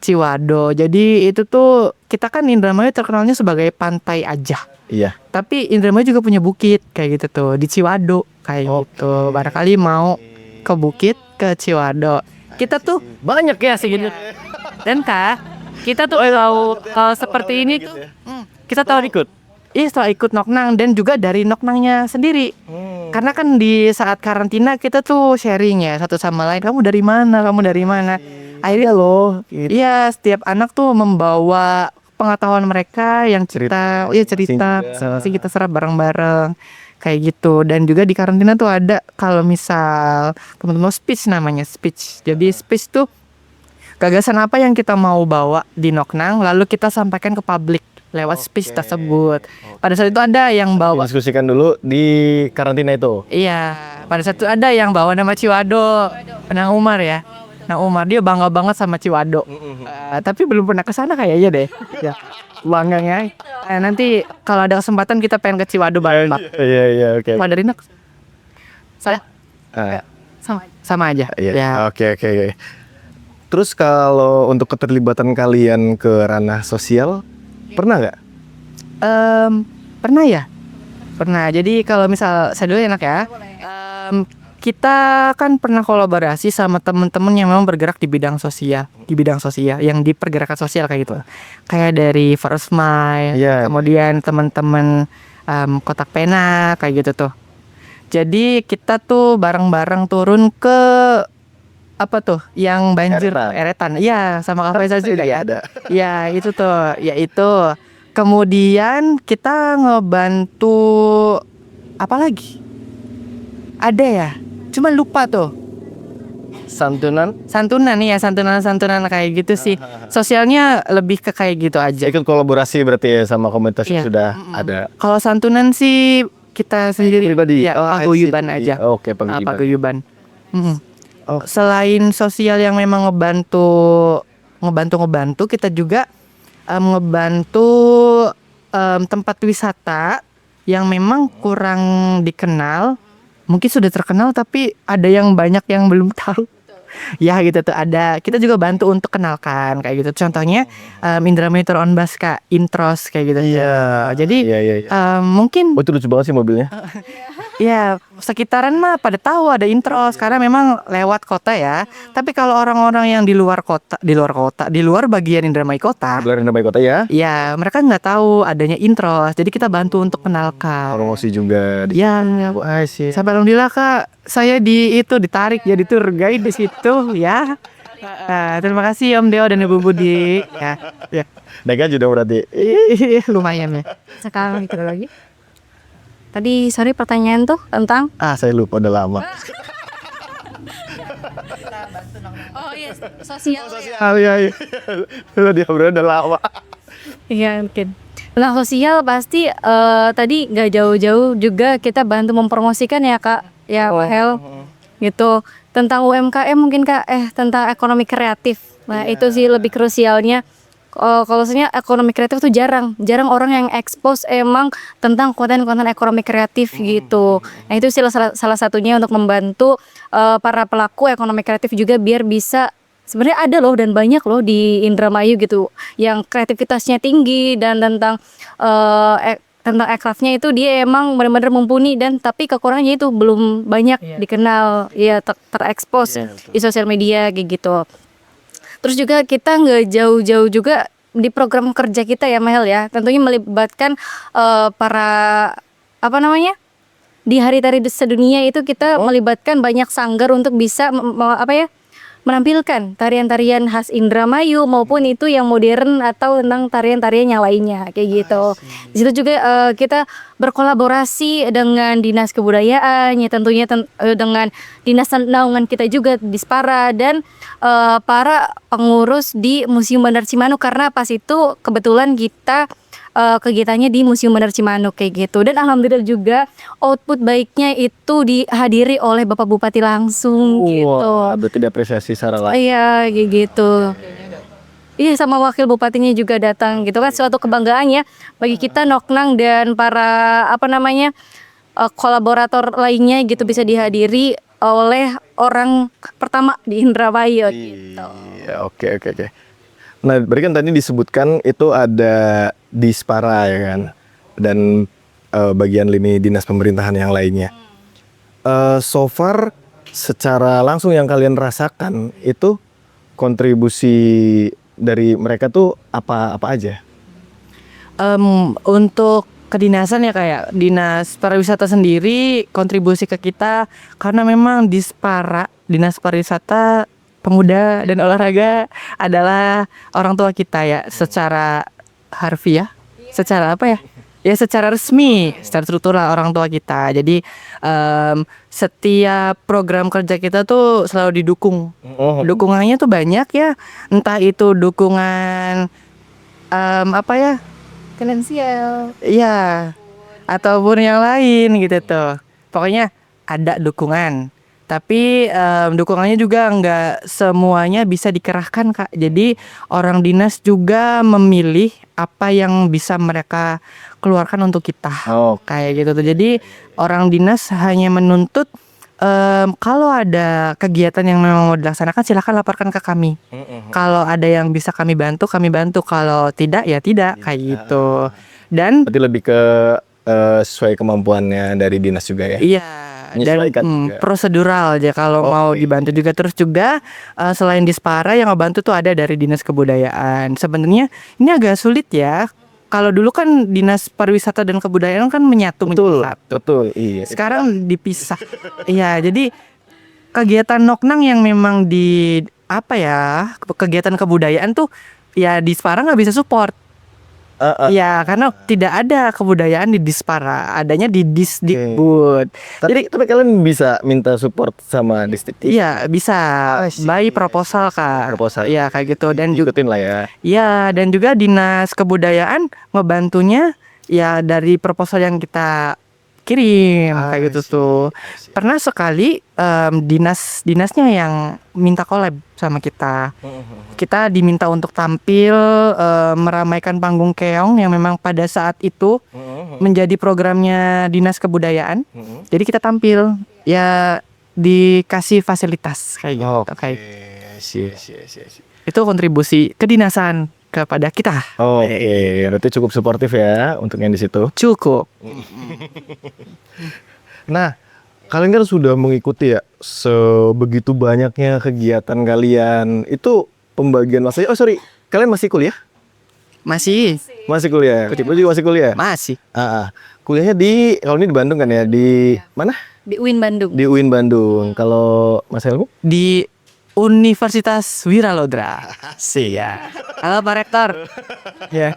Ciwado. Jadi itu tuh kita kan Indramayu terkenalnya sebagai pantai aja. Iya. Tapi Indramayu juga punya bukit kayak gitu tuh di Ciwado kayak gitu. Barangkali mau ke bukit ke Ciwado. Kita tuh banyak ya sih gitu. Dan kita tuh kalau seperti ini tuh kita tahu ikut. Iya, setelah ikut Noknang dan juga dari Noknangnya sendiri. Karena kan di saat karantina kita tuh sharing ya satu sama lain. Kamu dari mana? Akhirnya loh. Iya, setiap anak tuh membawa pengetahuan mereka yang cerita pasti kita serap bareng-bareng kayak gitu. Dan juga di karantina tuh ada kalau misal teman-teman speech. Jadi speech tuh gagasan apa yang kita mau bawa di Noknang lalu kita sampaikan ke publik lewat speech tersebut. Pada saat itu ada yang bawa Diskusikan dulu di karantina itu. Iya, pada saat itu ada yang bawa nama Ciwado. Nang Umar ya. Nang Umar dia bangga banget sama Ciwado. Tapi belum pernah ke sana kayaknya deh. Ya. Bangganya. Nanti kalau ada kesempatan kita pengen ke Ciwado bareng. Iya, oke. Pak dari Nok. Saya sama aja. Iya. Ya. Oke. Terus kalau untuk keterlibatan kalian ke ranah sosial, pernah nggak? Pernah ya? Pernah. Jadi kalau misal saya dulu enak ya. Kita kan pernah kolaborasi sama teman-teman yang memang bergerak di bidang sosial, yang di pergerakan sosial kayak gitu. Kayak dari First Mile, Iya. kemudian teman-teman Kotak Pena kayak gitu tuh. Jadi kita tuh bareng-bareng turun ke apa tuh yang banjir eretan. Iya, sama Kak Faisal juga ya. Ada. Ya, itu tuh, ya itu. Kemudian kita ngebantu apa lagi? Ada ya, cuma lupa tuh. Santunan? Santunan kayak gitu sih. Sosialnya lebih ke kayak gitu aja. Ikut kolaborasi berarti ya sama komunitas Iya. yang sudah ada. Kalau santunan sih kita sendiri Pribadi. ya, paguyuban aja. Oke, paguyuban. Paguyuban. Selain sosial yang memang ngebantu, kita juga ngebantu tempat wisata yang memang kurang dikenal. Mungkin sudah terkenal tapi ada yang banyak yang belum tahu. Ya gitu tuh ada. Kita juga bantu untuk kenalkan kayak gitu. Contohnya Indramayu Tour on Bus Kak, Intros kayak gitu. Iya. Jadi Iya. mungkin Oh, itu lucu banget sih mobilnya. ya sekitaran mah pada tahu ada Intros karena memang lewat kota ya. Tapi kalau orang-orang yang di luar bagian Indramayu Kota, Luar Indramayu Kota ya. ya mereka nggak tahu adanya Intros. Jadi kita bantu untuk kenalkan. Promosi juga. Ya, Sih. sampai alhamdulillah Kak, saya ditarik jadi tour guide di situ ya. Terima kasih Om Deo dan Ibu Budi. Ya. Naik aja dong berarti. Lumayan ya. Sekarang itu lagi. Tadi sorry pertanyaan tuh tentang Saya lupa udah lama. iya sosial. Iya. Dia udah lama. Iya mungkin. Tentang sosial pasti tadi nggak jauh-jauh juga kita bantu mempromosikan ya Kak. Ya Hel gitu. Tentang UMKM mungkin Kak, tentang ekonomi kreatif. Nah itu sih lebih krusialnya. Kalau sebenarnya ekonomi kreatif tuh jarang orang yang expose emang tentang konten-konten ekonomi kreatif gitu. Nah itu sih salah satunya untuk membantu para pelaku ekonomi kreatif juga biar bisa, sebenarnya ada loh dan banyak loh di Indramayu gitu yang kreativitasnya tinggi dan tentang aircraftnya itu dia emang benar-benar mumpuni dan tapi kekurangannya itu belum banyak dikenal ya terekspos di sosial media kayak gitu. Terus juga kita nggak jauh-jauh juga di program kerja kita ya Mel ya, tentunya melibatkan para di Hari Tari Sedunia itu kita melibatkan banyak sanggar untuk bisa menampilkan tarian-tarian khas Indramayu maupun itu yang modern atau tentang tarian-tarian yang lainnya kayak gitu. Di situ juga kita berkolaborasi dengan dinas kebudayaan, ya tentunya dengan dinas naungan kita juga di Spara dan para pengurus di Museum Bandar Cimanuk, karena pas itu kebetulan kita kegiatannya di Museum Bandar Cimanuk kayak gitu. Dan alhamdulillah juga output baiknya itu dihadiri oleh Bapak Bupati langsung gitu. Wah, berarti diapresiasi secara langsung. Iya kayak gitu. Iya, sama wakil bupatinya juga datang gitu kan, suatu kebanggaan ya bagi kita Noknang dan para kolaborator lainnya gitu bisa dihadiri oleh orang pertama di Indramayu gitu. Iya, oke. Nah, berarti kan tadi disebutkan itu ada di Spara ya kan, dan bagian lini dinas pemerintahan yang lainnya. So far, secara langsung yang kalian rasakan itu kontribusi dari mereka tuh apa aja? Untuk kedinasan ya kayak dinas pariwisata sendiri kontribusi ke kita karena memang di Spara, dinas pariwisata pemuda dan olahraga adalah orang tua kita ya secara harfiah, secara apa ya? Ya secara resmi, secara struktural orang tua kita. Jadi setiap program kerja kita tuh selalu didukung. Dukungannya tuh banyak ya. Entah itu dukungan finansial, iya, ataupun yang lain gitu tuh. Pokoknya ada dukungan. Tapi dukungannya juga nggak semuanya bisa dikerahkan Kak. Jadi orang dinas juga memilih apa yang bisa mereka keluarkan untuk kita. Kayak gitu tuh. Jadi orang dinas hanya menuntut kalau ada kegiatan yang memang mau dilaksanakan silahkan laporkan ke kami. Kalau ada yang bisa kami bantu. Kalau tidak ya tidak kayak gitu. Dan Berarti lebih ke sesuai kemampuannya dari dinas juga ya? iya, dan Menyesuaikan juga. prosedural aja kalau mau dibantu juga. Terus juga selain di Spara yang ngebantu tuh ada dari dinas kebudayaan. Sebenarnya ini agak sulit ya. Kalau dulu kan dinas pariwisata dan kebudayaan kan menyatu menjadi satu. Betul, iya. Sekarang dipisah. Iya, jadi kegiatan Noknang yang memang di kegiatan kebudayaan tuh ya di Spara nggak bisa support. Ya karena tidak ada kebudayaan di Dispara, adanya di Disdikbud. Tapi kalian bisa minta support sama Disdikbud? Iya bisa, by proposal Kak. Iya kayak gitu. Dan juga Ikutin lah ya. iya, dan juga dinas kebudayaan ngebantunya ya dari proposal yang kita kirim kayak gitu tuh. Pernah sekali dinasnya yang minta collab sama kita. Kita diminta untuk tampil meramaikan panggung keong yang memang pada saat itu menjadi programnya dinas kebudayaan. Jadi kita tampil ya dikasih fasilitas kayak gitu. Kayak itu kontribusi kedinasan kepada kita. Oke, berarti cukup suportif ya untuk yang di situ. Cukup. Nah, kalian kan sudah mengikuti ya sebegitu banyaknya kegiatan kalian. Itu pembagian masanya. Kalian masih kuliah? Masih Kuliah. Lu juga masih kuliah? masih Kuliahnya kalau ini di Bandung kan ya? Di mana? Di UIN Bandung. Di UIN Bandung. Kalau Mas Helmu? di Universitas Wiralodra. Siap. Halo Pak Rektor. Ya.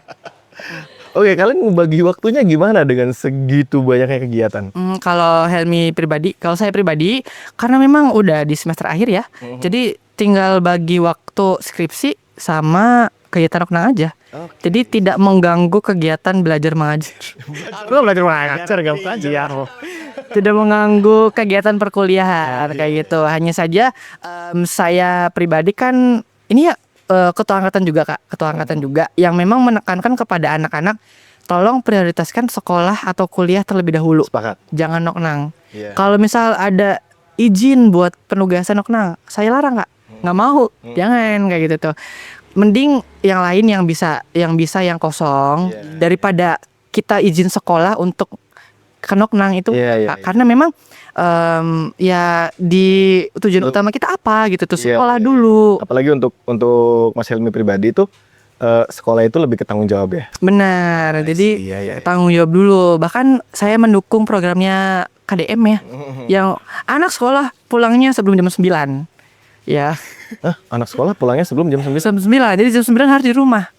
Oke, kalian membagi waktunya gimana dengan segitu banyaknya kegiatan? Kalau kalau saya pribadi, karena memang udah di semester akhir ya, jadi tinggal bagi waktu skripsi sama kegiatan Noknang aja. Jadi tidak mengganggu kegiatan belajar mengajar. Belajar mengajar gak belajar. Tidak mengganggu kegiatan perkuliahan kayak gitu. Hanya saja saya pribadi kan ini ya ketua angkatan juga Kak, ketua angkatan juga yang memang menekankan kepada anak-anak tolong prioritaskan sekolah atau kuliah terlebih dahulu. Sepakat. Jangan Noknang. Kalau misal ada izin buat penugasan Noknang, saya larang Kak. Nggak mau. Jangan kayak gitu tuh. Mending yang lain yang bisa yang kosong daripada kita izin sekolah untuk ke Noknang itu. Karena memang ya di tujuan utama kita apa gitu tuh sekolah dulu. Apalagi untuk Mas Helmi pribadi itu sekolah itu lebih ke tanggung jawab ya. Benar. Jadi tanggung jawab dulu. Bahkan saya mendukung programnya KDM ya. Yang anak sekolah pulangnya sebelum jam 9. Ya, Hah, anak sekolah pulangnya sebelum jam 9? jam 9. Jadi jam 9 harus di rumah.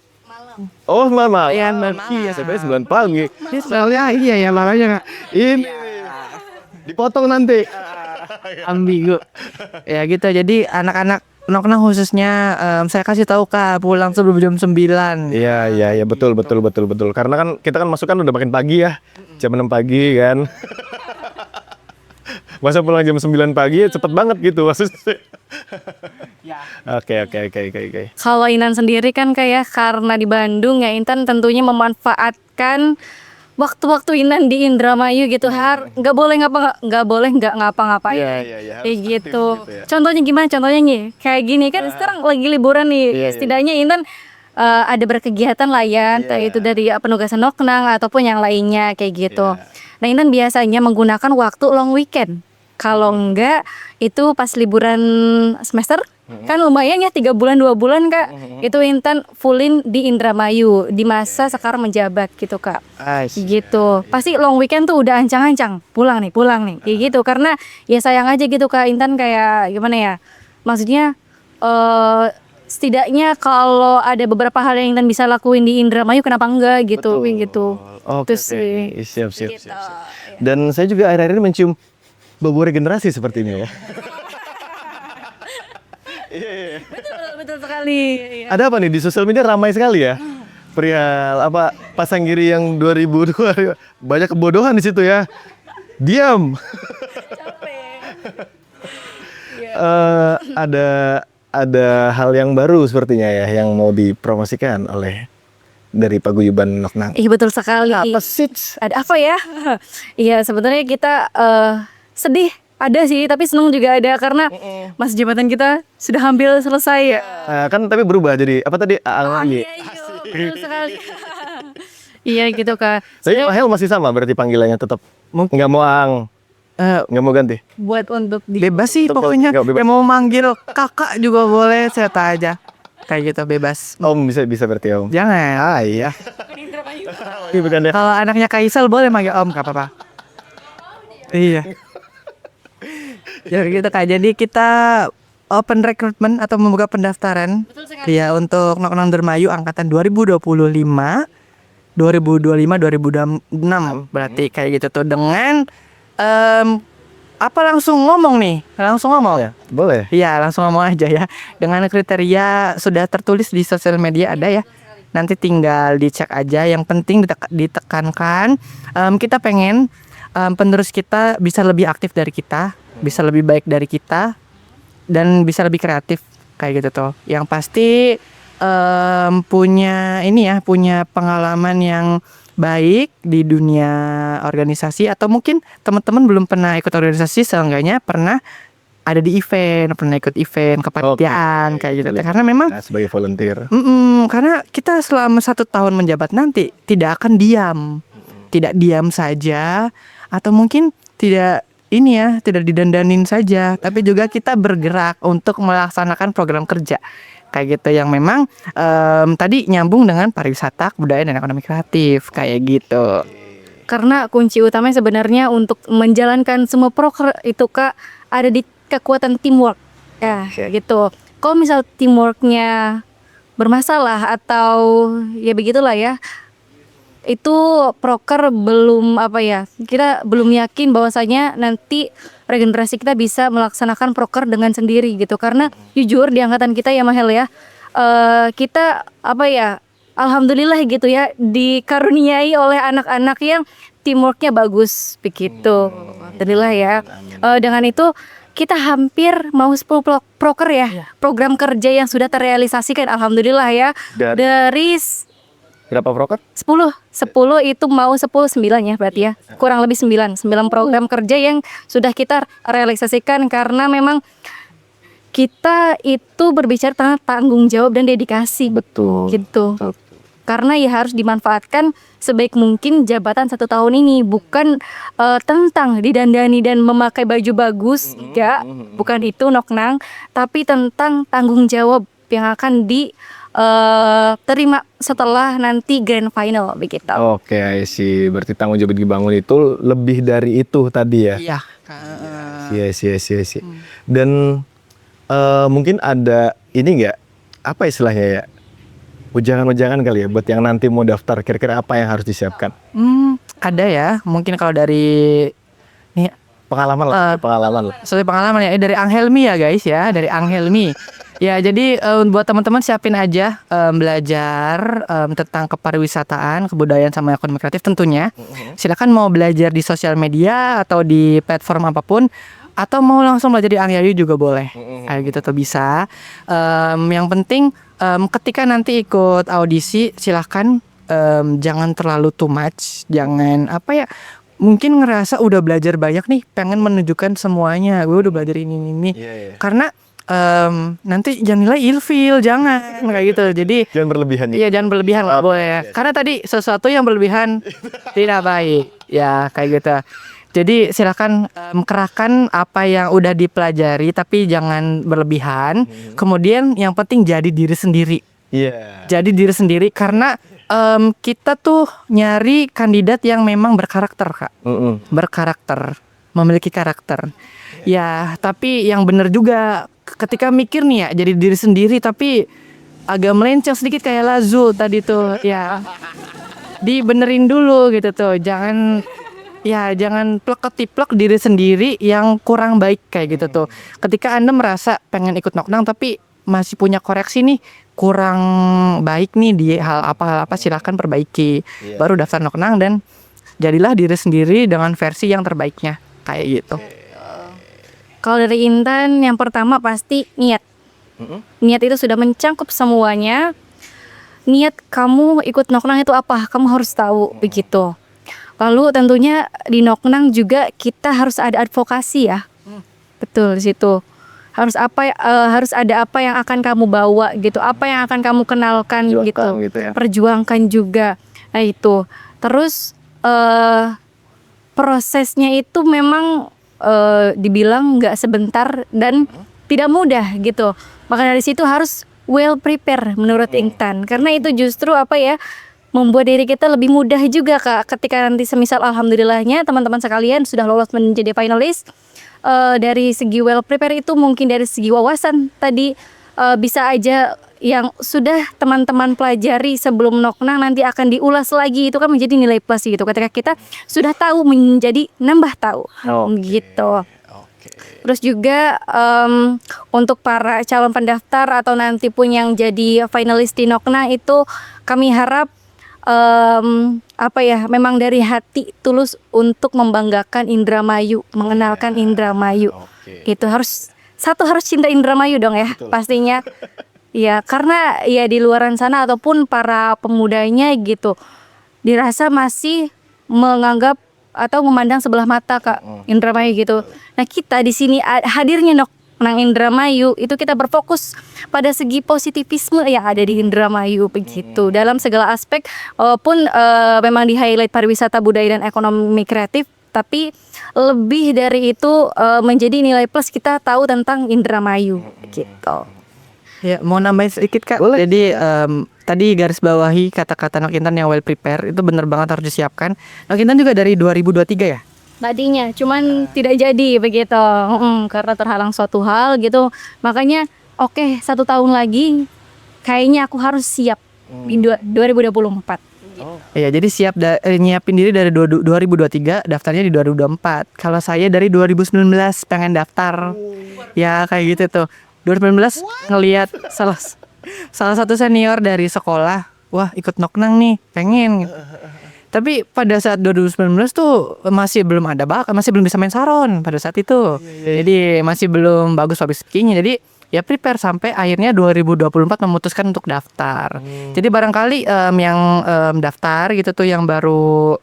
Oh, malam. Iya, malam. Iya, saya pikir 9 pagi. Ini soalnya iya ya makanya Kak. Ini dipotong nanti. Ambigu. Ya gitu. Jadi anak-anak Noknang khususnya saya kasih tahu Kak pulang sebelum jam 9. Iya, betul. Karena kan kita kan masuk kan udah makin pagi ya. Jam 6 pagi kan. Masa pulang jam 9 pagi cepet banget gitu maksudnya. Oke. Kalau Intan sendiri kan kayak karena di Bandung ya, Intan tentunya memanfaatkan waktu-waktu Intan di Indramayu gitu. Nggak boleh nggak ngapa-ngapain. Iya. Kayak harus gitu. aktif ya. Contohnya gimana? Contohnya nih, kayak gini kan sekarang lagi liburan nih. Iya. Setidaknya Intan ada berkegiatan lah ya, entah itu dari penugasan Noknang ataupun yang lainnya kayak gitu. Nah, Intan biasanya menggunakan waktu long weekend. Kalau enggak itu pas liburan semester kan lumayan ya 3 bulan 2 bulan Kak. Itu Intan fullin di Indramayu di masa sekarang menjabat gitu Kak. Gitu. Pasti long weekend tuh udah ancang-ancang. Pulang nih kayak gitu. Karena ya sayang aja gitu Kak, Intan kayak gimana ya? Maksudnya setidaknya kalau ada beberapa hal yang Intan bisa lakuin di Indramayu kenapa enggak gitu. Gitu. Oke. Terus sih. Siap. Gitu. Dan saya juga akhir-akhir ini mencium bau regenerasi seperti ini ya. Betul sekali. Iya. Ada apa nih di sosial media ramai sekali ya? Perihal apa Pasanggiri yang 2002 banyak kebodohan di situ ya. Diam. Ada hal yang baru sepertinya ya yang mau dipromosikan oleh dari Paguyuban Noknang. Betul sekali. Apa sih? Ada apa ya? Iya sebenarnya kita sedih ada sih, tapi senang juga ada karena masa jabatan kita sudah hampir selesai ya. Kan tapi berubah jadi apa tadi? Lagi. Betul sekali. Iya gitu Kak. Tapi Mahel masih sama berarti panggilannya tetap nggak mau nggak mau ganti. Buat untuk Bebas sih Untuk pokoknya. nggak bebas. Yang mau manggil kakak juga boleh, saya aja. Kayak gitu bebas. Om bisa berarti Om. Jangan. Iya. Ini bukan deh. Kalau anaknya Kaisal boleh manggil Om, gak apa-apa. Iya. Ya gitu Kak. Jadi kita open recruitment atau membuka pendaftaran ya untuk Noknang Indramayu angkatan 2025 2026 berarti kayak gitu tuh dengan apa langsung ngomong nih? Langsung ngomong ya? Boleh. Iya, langsung ngomong aja ya. Dengan kriteria sudah tertulis di sosial media ada ya. Nanti tinggal dicek aja. Yang penting ditekankan kita pengen penerus kita bisa lebih aktif dari kita, bisa lebih baik dari kita, dan bisa lebih kreatif kayak gitu tuh. Yang pasti punya pengalaman yang baik di dunia organisasi, atau mungkin teman-teman belum pernah ikut organisasi, seenggaknya pernah ada di event, pernah ikut event kepanitiaan kayak gitu. Karena memang sebagai volunteer. Karena kita selama 1 tahun menjabat nanti tidak akan tidak diam saja, atau mungkin tidak didandanin saja, tapi juga kita bergerak untuk melaksanakan program kerja kayak gitu yang memang tadi nyambung dengan pariwisata, kebudayaan, dan ekonomi kreatif kayak gitu. Karena kunci utamanya sebenarnya untuk menjalankan semua proker itu Kak ada di kekuatan teamwork ya gitu. Kalau misal teamworknya bermasalah atau ya begitulah ya, itu proker belum kita belum yakin bahwasanya nanti regenerasi kita bisa melaksanakan proker dengan sendiri gitu. Karena jujur di angkatan kita ya Mahel ya, kita alhamdulillah gitu ya dikaruniai oleh anak-anak yang teamworknya bagus begitu. Alhamdulillah ya. Dengan itu kita hampir mau 10 proker ya, program kerja yang sudah terrealisasikan alhamdulillah ya. Dari Berapa proker? 10 itu mau 9 ya berarti ya. Kurang lebih 9 program kerja yang sudah kita realisasikan karena memang kita itu berbicara tentang tanggung jawab dan dedikasi. Betul. Gitu. Karena ya harus dimanfaatkan sebaik mungkin jabatan 1 tahun ini, bukan tentang didandani dan memakai baju bagus, enggak, bukan itu Noknang, tapi tentang tanggung jawab yang akan terima setelah nanti grand final begitu. Oke, I see. Berarti tanggung jawab dibangun itu lebih dari itu tadi ya. Iya. Iya. Dan Mungkin ada ini nggak, apa istilahnya ya, ujangan-ujangan kali ya buat yang nanti mau daftar, kira-kira apa yang harus disiapkan? Ada ya, mungkin kalau dari nih Pengalaman lah, pengalaman lah. sesuai pengalaman ya, dari Anghelmi ya guys ya, dari Anghelmi. Ya jadi buat teman-teman siapin aja belajar tentang kepariwisataan, kebudayaan sama ekonomi kreatif tentunya. Silakan mau belajar di sosial media atau di platform apapun, atau mau langsung belajar di Anghelmi juga boleh. Kayak gitu tuh bisa. Yang penting ketika nanti ikut audisi silahkan jangan terlalu too much, jangan apa ya, mungkin ngerasa udah belajar banyak nih, pengen menunjukkan semuanya, gue udah belajar ini. Karena nanti jangan nilai ilfil, jangan kayak gitu. Jadi Jangan berlebihan ya. iya jangan berlebihan nggak boleh ya. Karena tadi sesuatu yang berlebihan tidak baik ya kayak gitu. Jadi silakan kerahkan apa yang udah dipelajari, tapi jangan berlebihan. Kemudian yang penting jadi diri sendiri. Iya. Jadi diri sendiri karena kita tuh nyari kandidat yang memang berkarakter, Kak. Berkarakter, memiliki karakter. Ya, tapi yang benar juga ketika mikir nih ya, jadi diri sendiri tapi agak melenceng sedikit kayak Lazu tadi tuh. Ya. Dibenerin dulu gitu tuh. Jangan plek-ketiplek diri sendiri yang kurang baik kayak gitu tuh. Ketika Anda merasa pengen ikut Noknang tapi masih punya koreksi nih, kurang baik nih di hal apa silahkan perbaiki. Baru daftar Noknang dan jadilah diri sendiri dengan versi yang terbaiknya kayak gitu. Kalau dari Intan yang pertama pasti niat. Niat itu sudah mencangkup semuanya. Niat kamu ikut Noknang itu apa? Kamu harus tahu begitu. Lalu tentunya di Noknang juga kita harus ada advokasi ya. Betul di situ. Harus ada apa yang akan kamu bawa gitu, apa yang akan kamu kenalkan gitu ya. Perjuangkan juga. Nah itu terus prosesnya itu memang dibilang nggak sebentar dan tidak mudah gitu. Maka dari situ harus well prepare menurut Intan, karena itu justru apa ya, membuat diri kita lebih mudah juga Kak, ketika nanti semisal alhamdulillahnya teman-teman sekalian sudah lolos menjadi finalis. Dari segi well prepare itu mungkin dari segi wawasan tadi bisa aja yang sudah teman-teman pelajari sebelum Noknang nanti akan diulas lagi, itu kan menjadi nilai plus gitu. Ketika kita sudah tahu menjadi nambah tahu gitu. Terus juga untuk para calon pendaftar atau nanti pun yang jadi finalis di Noknang itu kami harap memang dari hati tulus untuk membanggakan Indramayu, mengenalkan Indramayu. Itu harus cinta Indramayu dong ya. Betul. Pastinya. Ya, karena ya di luaran sana ataupun para pemudanya gitu dirasa masih menganggap atau memandang sebelah mata Kak Indramayu gitu. Nah, kita di sini hadirnya Noknang Indramayu itu kita berfokus pada segi positivisme yang ada di Indramayu begitu. Dalam segala aspek walaupun memang di highlight pariwisata, budaya dan ekonomi kreatif, tapi lebih dari itu menjadi nilai plus kita tahu tentang Indramayu gitu. Ya, mau nambahin sedikit Kak. Boleh. Jadi tadi garis bawahi kata-kata Nok Intan yang well prepare itu benar banget harus disiapkan. Nok Intan juga dari 2023 ya? Tadinya cuman tidak jadi begitu karena terhalang suatu hal gitu, makanya 1 tahun lagi kayaknya aku harus siap di 2024. Iya, jadi siap nyiapin diri dari 2023, daftarnya di 2024. Kalau saya dari 2019 pengen daftar. Ya kayak gitu tuh. 2019 ngelihat salah satu senior dari sekolah, wah ikut Noknang nih, pengen gitu. Tapi pada saat 2019 tuh masih belum ada masih belum bisa main saron pada saat itu. Jadi masih belum bagus public speaking-nya. Jadi ya prepare sampai akhirnya 2024 memutuskan untuk daftar. Jadi barangkali yang daftar gitu tuh yang baru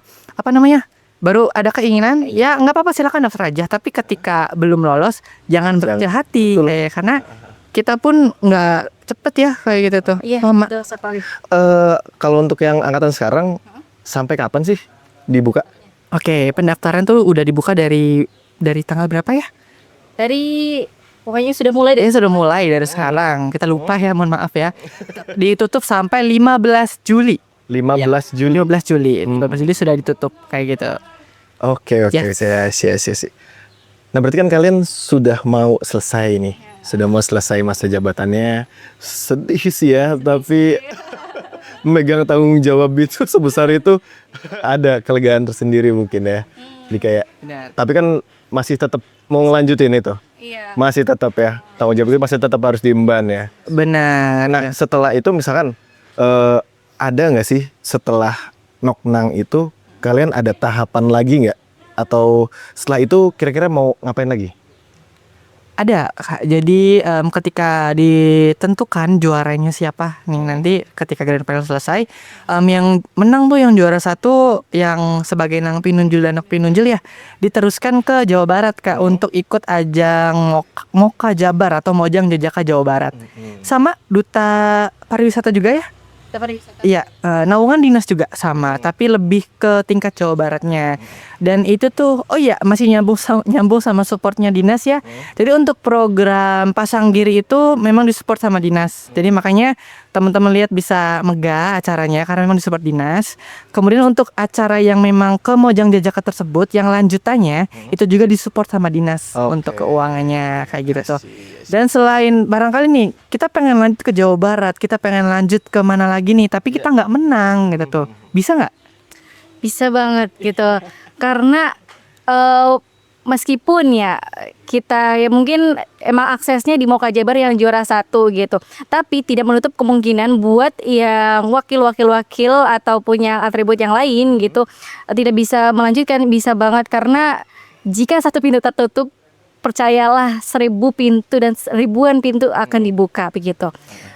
baru ada keinginan, ya nggak apa-apa silakan daftar aja. Tapi ketika belum lolos jangan berkecil hati karena kita pun nggak cepet ya kayak gitu tuh. Iya, betul sekali. Kalau untuk yang angkatan sekarang sampai kapan sih dibuka? Oke, pendaftaran tuh udah dibuka dari tanggal berapa ya? Pokoknya sudah mulai deh. Sudah mulai dari sekarang. Kita lupa ya, mohon maaf ya. Ditutup sampai 15 Juli. 15 Juli. 15 Juli. 15 Juli sudah ditutup kayak gitu. Oke. Yes. Nah, berarti kan kalian sudah mau selesai nih. sudah mau selesai masa jabatannya. Sedih sih ya, tapi memegang tanggung jawab itu sebesar itu ada kelegaan tersendiri mungkin ya. Jadi kayak, Benar. tapi kan masih tetap mau ngelanjutin itu. Iya. Masih tetap ya, tanggung jawab itu masih tetap harus diemban ya. Benar. Nah, setelah itu misalkan ada nggak sih setelah Noknang itu kalian ada tahapan lagi nggak? Atau setelah itu kira-kira mau ngapain lagi? Ada, Kak. Jadi ketika ditentukan juaranya siapa nih nanti ketika grand final selesai, yang menang tuh yang juara 1 yang sebagai nang pinunjul dan nok pinunjul ya diteruskan ke Jawa Barat, Kak, untuk ikut ajang Moka Jabar atau Mojang Jajaka Jawa Barat. Sama duta pariwisata juga ya? Iya, naungan dinas juga sama, tapi lebih ke tingkat Jawa Baratnya. Dan itu tuh, oh iya masih nyambung sama supportnya dinas ya. Jadi untuk program pasang giri itu memang disupport sama dinas. Jadi makanya teman-teman lihat bisa megah acaranya karena memang disupport dinas. Kemudian untuk acara yang memang ke Mojang Jajaka tersebut, yang lanjutannya itu juga disupport sama dinas untuk keuangannya kayak gitu tuh. Dan selain barangkali nih kita pengen lanjut ke Jawa Barat, kita pengen lanjut ke mana lagi nih, tapi kita nggak menang gitu tuh, bisa nggak? Bisa banget gitu. Karena meskipun ya kita ya mungkin emang aksesnya di Moka Jabar yang juara 1 gitu, tapi tidak menutup kemungkinan buat yang wakil atau punya atribut yang lain gitu tidak bisa melanjutkan. Bisa banget, karena jika satu pintu tertutup, percayalah 1000 pintu dan ribuan pintu akan dibuka begitu.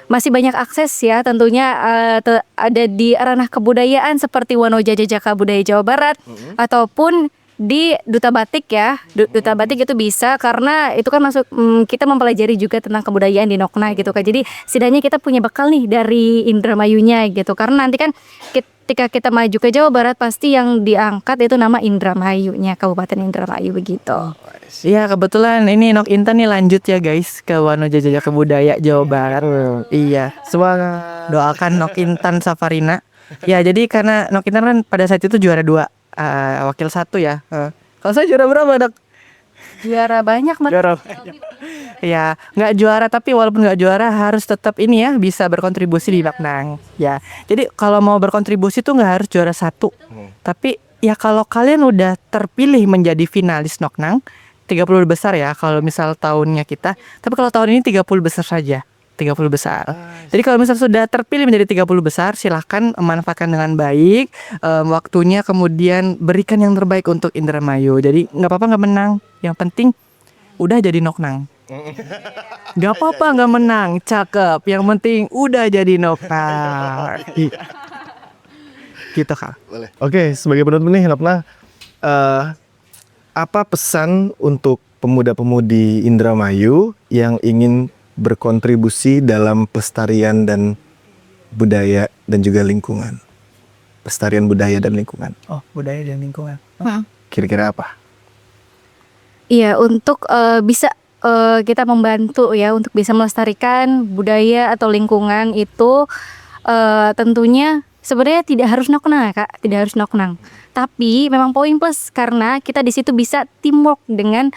Masih banyak akses ya tentunya, ada di ranah kebudayaan seperti Wanoja Jajaka Budaya Jawa Barat ataupun di Duta Batik ya. Duta Batik itu bisa karena itu kan masuk kita mempelajari juga tentang kebudayaan di Nokna gitu kan. Jadi setidaknya kita punya bekal nih dari Indramayunya gitu. Karena nanti kan ketika kita maju ke Jawa Barat pasti yang diangkat itu nama Indramayunya, Kabupaten Indramayu begitu. Iya, kebetulan ini Nok Intan nih lanjut ya guys ke Wanoja Jajaka Budaya Jawa Barat. Iya, semoga doakan Nok Intan Safarina. Ya, jadi karena Nok Intan kan pada saat itu juara 2, wakil 1 ya. Kalau saya juara berapa, Dok? Juara banyak, Mas. Juara. Ya, nggak juara tapi walaupun nggak juara harus tetap ini ya bisa berkontribusi di Noknang. Ya, jadi kalau mau berkontribusi tuh nggak harus juara 1. Tapi ya kalau kalian udah terpilih menjadi finalis Noknang, 30 besar ya kalau misal tahunnya kita. Tapi kalau tahun ini 30 besar saja. 30 besar. Jadi kalau misal sudah terpilih menjadi 30 besar, silahkan manfaatkan dengan baik waktunya, kemudian berikan yang terbaik untuk Indramayu. Jadi nggak apa-apa nggak menang, yang penting udah jadi Noknang. Nggak apa-apa nggak menang, cakep. Yang penting udah jadi Noknang. Gitu, Kak. Oke, sebagai penutup nih Noknang, apa pesan untuk pemuda-pemudi Indramayu yang ingin berkontribusi dalam pelestarian dan budaya dan juga lingkungan? Pelestarian budaya dan lingkungan. Oh, budaya dan lingkungan. Kira-kira apa? Iya, untuk bisa kita membantu ya untuk bisa melestarikan budaya atau lingkungan itu tentunya sebenarnya tidak harus Noknang ya, Kak, tidak harus Noknang. Tapi memang poin plus karena kita di situ bisa teamwork dengan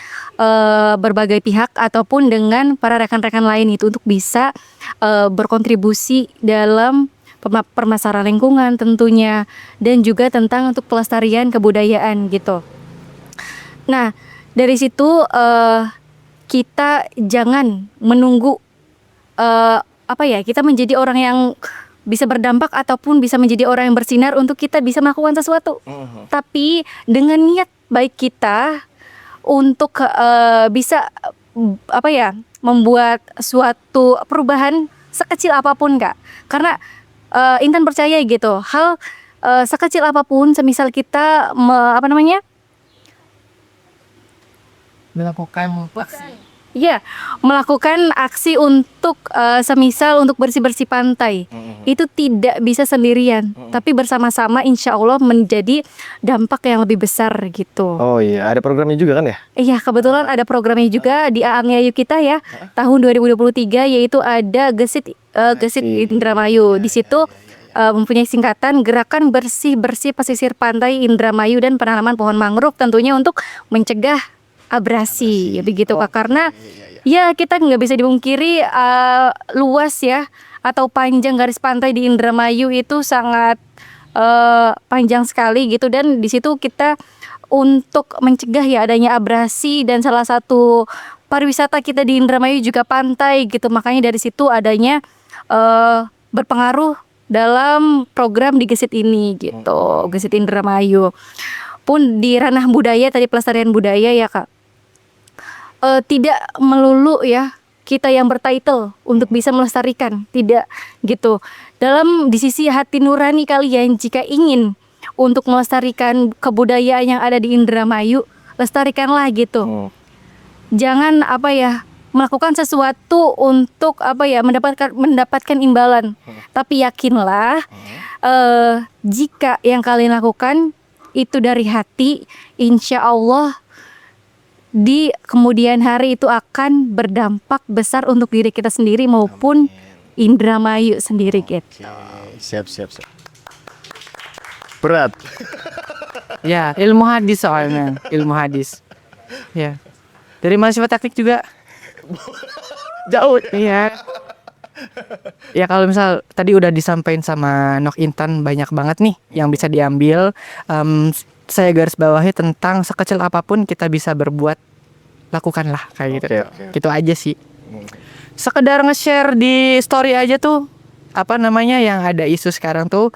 berbagai pihak ataupun dengan para rekan-rekan lain itu untuk bisa berkontribusi dalam permasalahan lingkungan tentunya dan juga tentang untuk pelestarian kebudayaan gitu. Nah, dari situ kita jangan menunggu kita menjadi orang yang bisa berdampak ataupun bisa menjadi orang yang bersinar untuk kita bisa melakukan sesuatu. Tapi dengan niat baik kita untuk bisa membuat suatu perubahan sekecil apapun, Kak. Karena Intan percaya gitu, hal sekecil apapun semisal kita melakukan aksi untuk semisal untuk bersih-bersih pantai. Itu tidak bisa sendirian, tapi bersama-sama insya Allah menjadi dampak yang lebih besar gitu. Oh iya, ada programnya juga kan ya? Iya, kebetulan ada programnya juga di Aangayu kita ya, tahun 2023, yaitu ada Gesit Indramayu. Di situ mempunyai singkatan Gerakan Bersih-Bersih Pesisir Pantai Indramayu dan Penanaman Pohon Mangrove, tentunya untuk mencegah abrasi begitu Kak, karena ya kita nggak bisa dipungkiri luas ya atau panjang garis pantai di Indramayu itu sangat panjang sekali gitu, dan di situ kita untuk mencegah ya adanya abrasi, dan salah satu pariwisata kita di Indramayu juga pantai gitu, makanya dari situ adanya berpengaruh dalam program di Gesit ini gitu, Gesit Indramayu. Pun di ranah budaya tadi, pelestarian budaya ya Kak, tidak melulu ya kita yang bertitle untuk bisa melestarikan, tidak gitu. Di sisi hati nurani kalian, jika ingin untuk melestarikan kebudayaan yang ada di Indramayu, lestarikanlah gitu. Jangan melakukan sesuatu untuk mendapatkan imbalan, tapi yakinlah jika yang kalian lakukan itu dari hati, insya Allah di kemudian hari itu akan berdampak besar untuk diri kita sendiri maupun Indramayu sendiri gitu. Siap. Berat. Ya, ilmu hadis soalnya, ilmu hadis. Ya. Dari mahasiswa teknik juga. Jauh. Iya. Ya kalau misal tadi udah disampaikan sama Nok Intan, banyak banget nih yang bisa diambil. Saya garis bawahi tentang sekecil apapun kita bisa berbuat, lakukanlah kayak gitu. Gitu aja sih. Sekedar nge-share di story aja tuh yang ada isu sekarang tuh,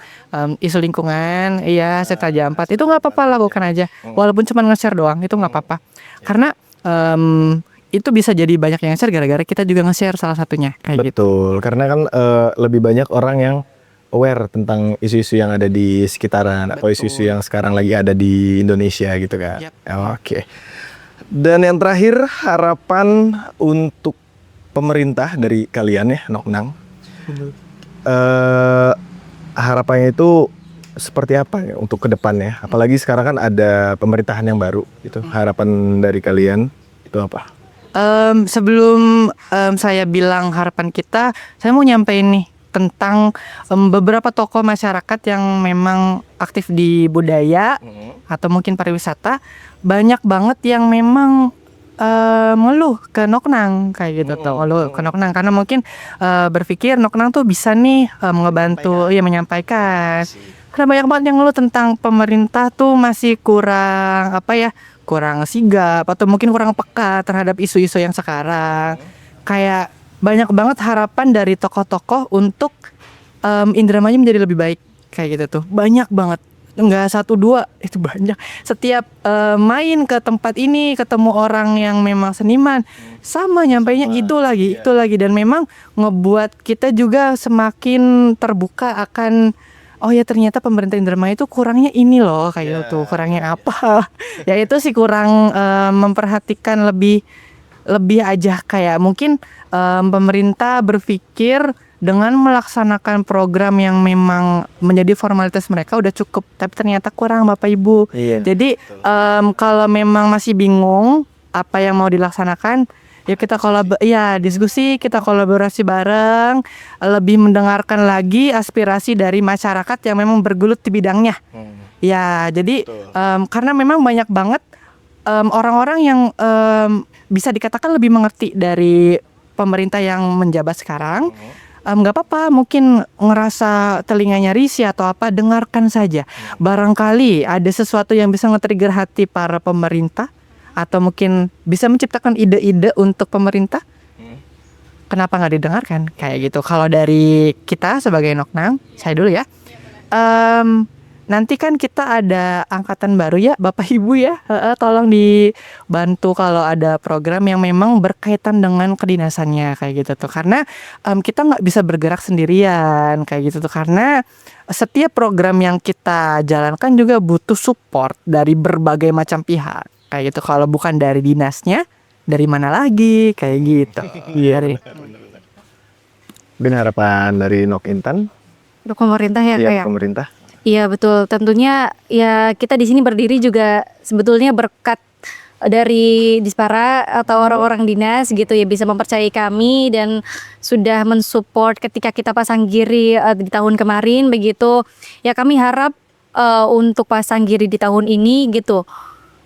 isu lingkungan, Setia 4 itu nggak apa-apa, lakukan aja. Walaupun cuma nge-share doang itu nggak apa-apa. Karena itu bisa jadi banyak yang share gara-gara kita juga nge-share salah satunya kayak gitu. Betul, karena kan lebih banyak orang yang aware tentang isu-isu yang ada di sekitaran atau isu-isu yang sekarang lagi ada di Indonesia gitu kan. Oke. Dan yang terakhir, harapan untuk pemerintah dari kalian ya, Noknang. Harapannya itu seperti apa ya untuk kedepannya? Apalagi sekarang kan ada pemerintahan yang baru gitu. Harapan dari kalian itu apa? Sebelum saya bilang harapan kita, saya mau nyampein nih tentang beberapa tokoh masyarakat yang memang aktif di budaya atau mungkin pariwisata. Banyak banget yang memang ngeluh ke Noknang kayak gitu tuh, ngeluh ke Noknang karena mungkin berpikir Noknang tuh bisa nih ngebantu menyampaikan. Karena banyak banget yang ngeluh tentang pemerintah tuh masih kurang kurang sigap atau mungkin kurang peka terhadap isu-isu yang sekarang. Kayak banyak banget harapan dari tokoh-tokoh untuk Indramayu menjadi lebih baik kayak gitu tuh. Banyak banget, nggak 1-2, itu banyak. Setiap main ke tempat ini ketemu orang yang memang seniman, sama nyampainya itu lagi, dan memang ngebuat kita juga semakin terbuka akan ternyata pemerintah Indramayu itu kurangnya ini loh kayak gitu, kurangnya apa? Ya itu sih kurang memperhatikan lebih aja, kayak mungkin pemerintah berpikir dengan melaksanakan program yang memang menjadi formalitas mereka udah cukup, tapi ternyata kurang Bapak Ibu. Jadi kalau memang masih bingung apa yang mau dilaksanakan, ya kita diskusi, kita kolaborasi bareng, lebih mendengarkan lagi aspirasi dari masyarakat yang memang bergelut di bidangnya. Ya, jadi karena memang banyak banget orang-orang yang bisa dikatakan lebih mengerti dari pemerintah yang menjabat sekarang. Nggak apa-apa, mungkin ngerasa telinganya risih atau apa, dengarkan saja. Barangkali ada sesuatu yang bisa nge-trigger hati para pemerintah, atau mungkin bisa menciptakan ide-ide untuk pemerintah. Kenapa nggak didengarkan? Kayak gitu. Kalau dari kita sebagai Noknang, saya dulu ya. Nanti kan kita ada angkatan baru ya, Bapak Ibu ya. Tolong dibantu kalau ada program yang memang berkaitan dengan kedinasannya kayak gitu tuh. Karena kita nggak bisa bergerak sendirian kayak gitu tuh. Karena setiap program yang kita jalankan juga butuh support dari berbagai macam pihak kayak gitu. Kalau bukan dari dinasnya, dari mana lagi kayak gitu. Iya. Mungkin harapan dari Nok Intan Untuk pemerintah ya kayak. Pemerintah. Iya betul, tentunya ya kita di sini berdiri juga sebetulnya berkat dari Dispara atau orang-orang dinas gitu ya, bisa mempercayai kami dan sudah mensupport ketika kita pasang giri di tahun kemarin begitu. Ya kami harap untuk pasang giri di tahun ini gitu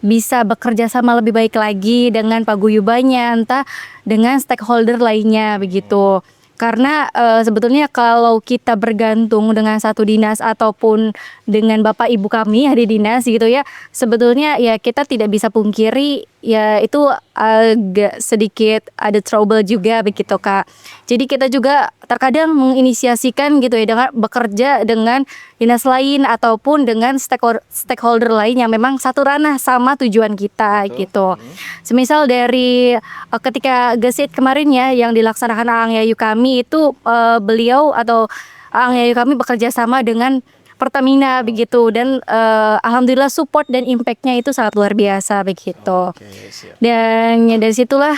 bisa bekerja sama lebih baik lagi dengan paguyubannya, entah dengan stakeholder lainnya begitu. Karena sebetulnya kalau kita bergantung dengan satu dinas ataupun dengan bapak ibu kami di dinas gitu ya, sebetulnya ya kita tidak bisa pungkiri ya itu agak sedikit ada trouble juga begitu Kak. Jadi kita juga terkadang menginisiasikan gitu ya dengan bekerja dengan dinas lain ataupun dengan stakeholder lain yang memang satu ranah sama tujuan kita gitu. Semisal dari ketika gesit kemarin ya yang dilaksanakan Aang Yayu kami itu beliau atau Aang Yayu kami bekerja sama dengan Pertamina begitu dan alhamdulillah support dan impactnya itu sangat luar biasa begitu. Dan ya dari situlah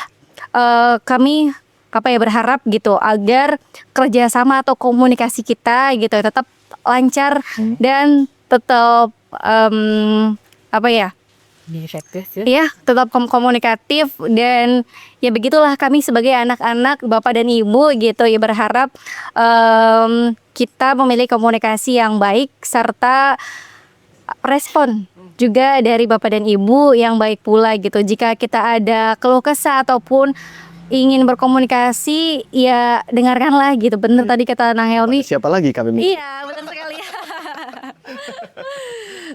kami berharap gitu agar kerjasama atau komunikasi kita gitu ya, tetap lancar dan tetap ya tetap komunikatif dan ya begitulah kami sebagai anak-anak bapak dan ibu gitu ya berharap kita memiliki komunikasi yang baik serta respon juga dari bapak dan ibu yang baik pula gitu. Jika kita ada keluh kesah ataupun ingin berkomunikasi ya dengarkanlah gitu. Bener tadi kata Nang Helmi. Siapa lagi kami? Iya benar sekali.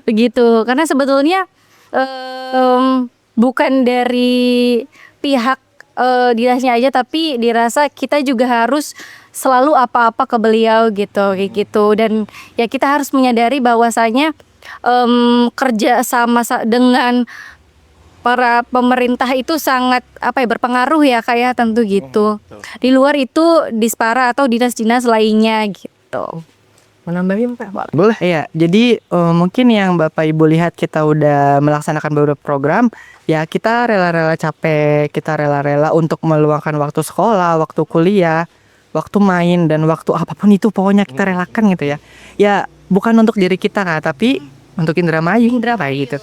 Begitu karena sebetulnya bukan dari pihak dinasnya aja tapi dirasa kita juga harus selalu apa-apa ke beliau gitu kayak gitu dan ya kita harus menyadari bahwasanya kerja sama dengan para pemerintah itu sangat berpengaruh ya kayak tentu gitu. Di luar itu Dispara atau dinas-dinas lainnya gitu. Menambahin Pak? Boleh. Iya, jadi mungkin yang Bapak Ibu lihat kita udah melaksanakan beberapa program, ya kita rela-rela capek, kita rela-rela untuk meluangkan waktu sekolah, waktu kuliah, waktu main dan waktu apapun itu pokoknya kita relakan gitu ya. Ya bukan untuk diri kita Kak, tapi untuk Indramayu gitu.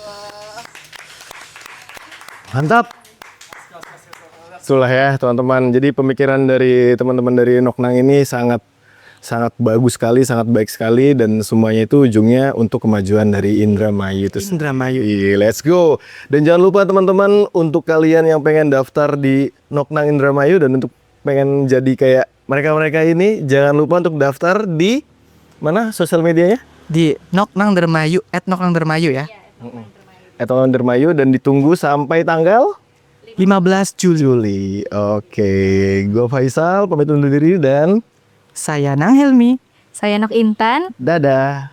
Mantap. Itulah ya teman-teman. Jadi pemikiran dari teman-teman dari Noknang ini sangat bagus sekali, sangat baik sekali dan semuanya itu ujungnya untuk kemajuan dari Indramayu itu. Indramayu. Let's go. Dan jangan lupa teman-teman untuk kalian yang pengen daftar di Noknang Indramayu dan untuk pengen jadi kayak mereka-mereka ini, jangan lupa untuk daftar di mana sosial medianya? Di Noknang Dermayu, @noknangdermayu ya. Noknang Indramayu dan ditunggu sampai tanggal 15 Juli. Oke, gue Faisal pamit undur diri dan Saya Nang Helmi. Saya Nok Intan. dadah.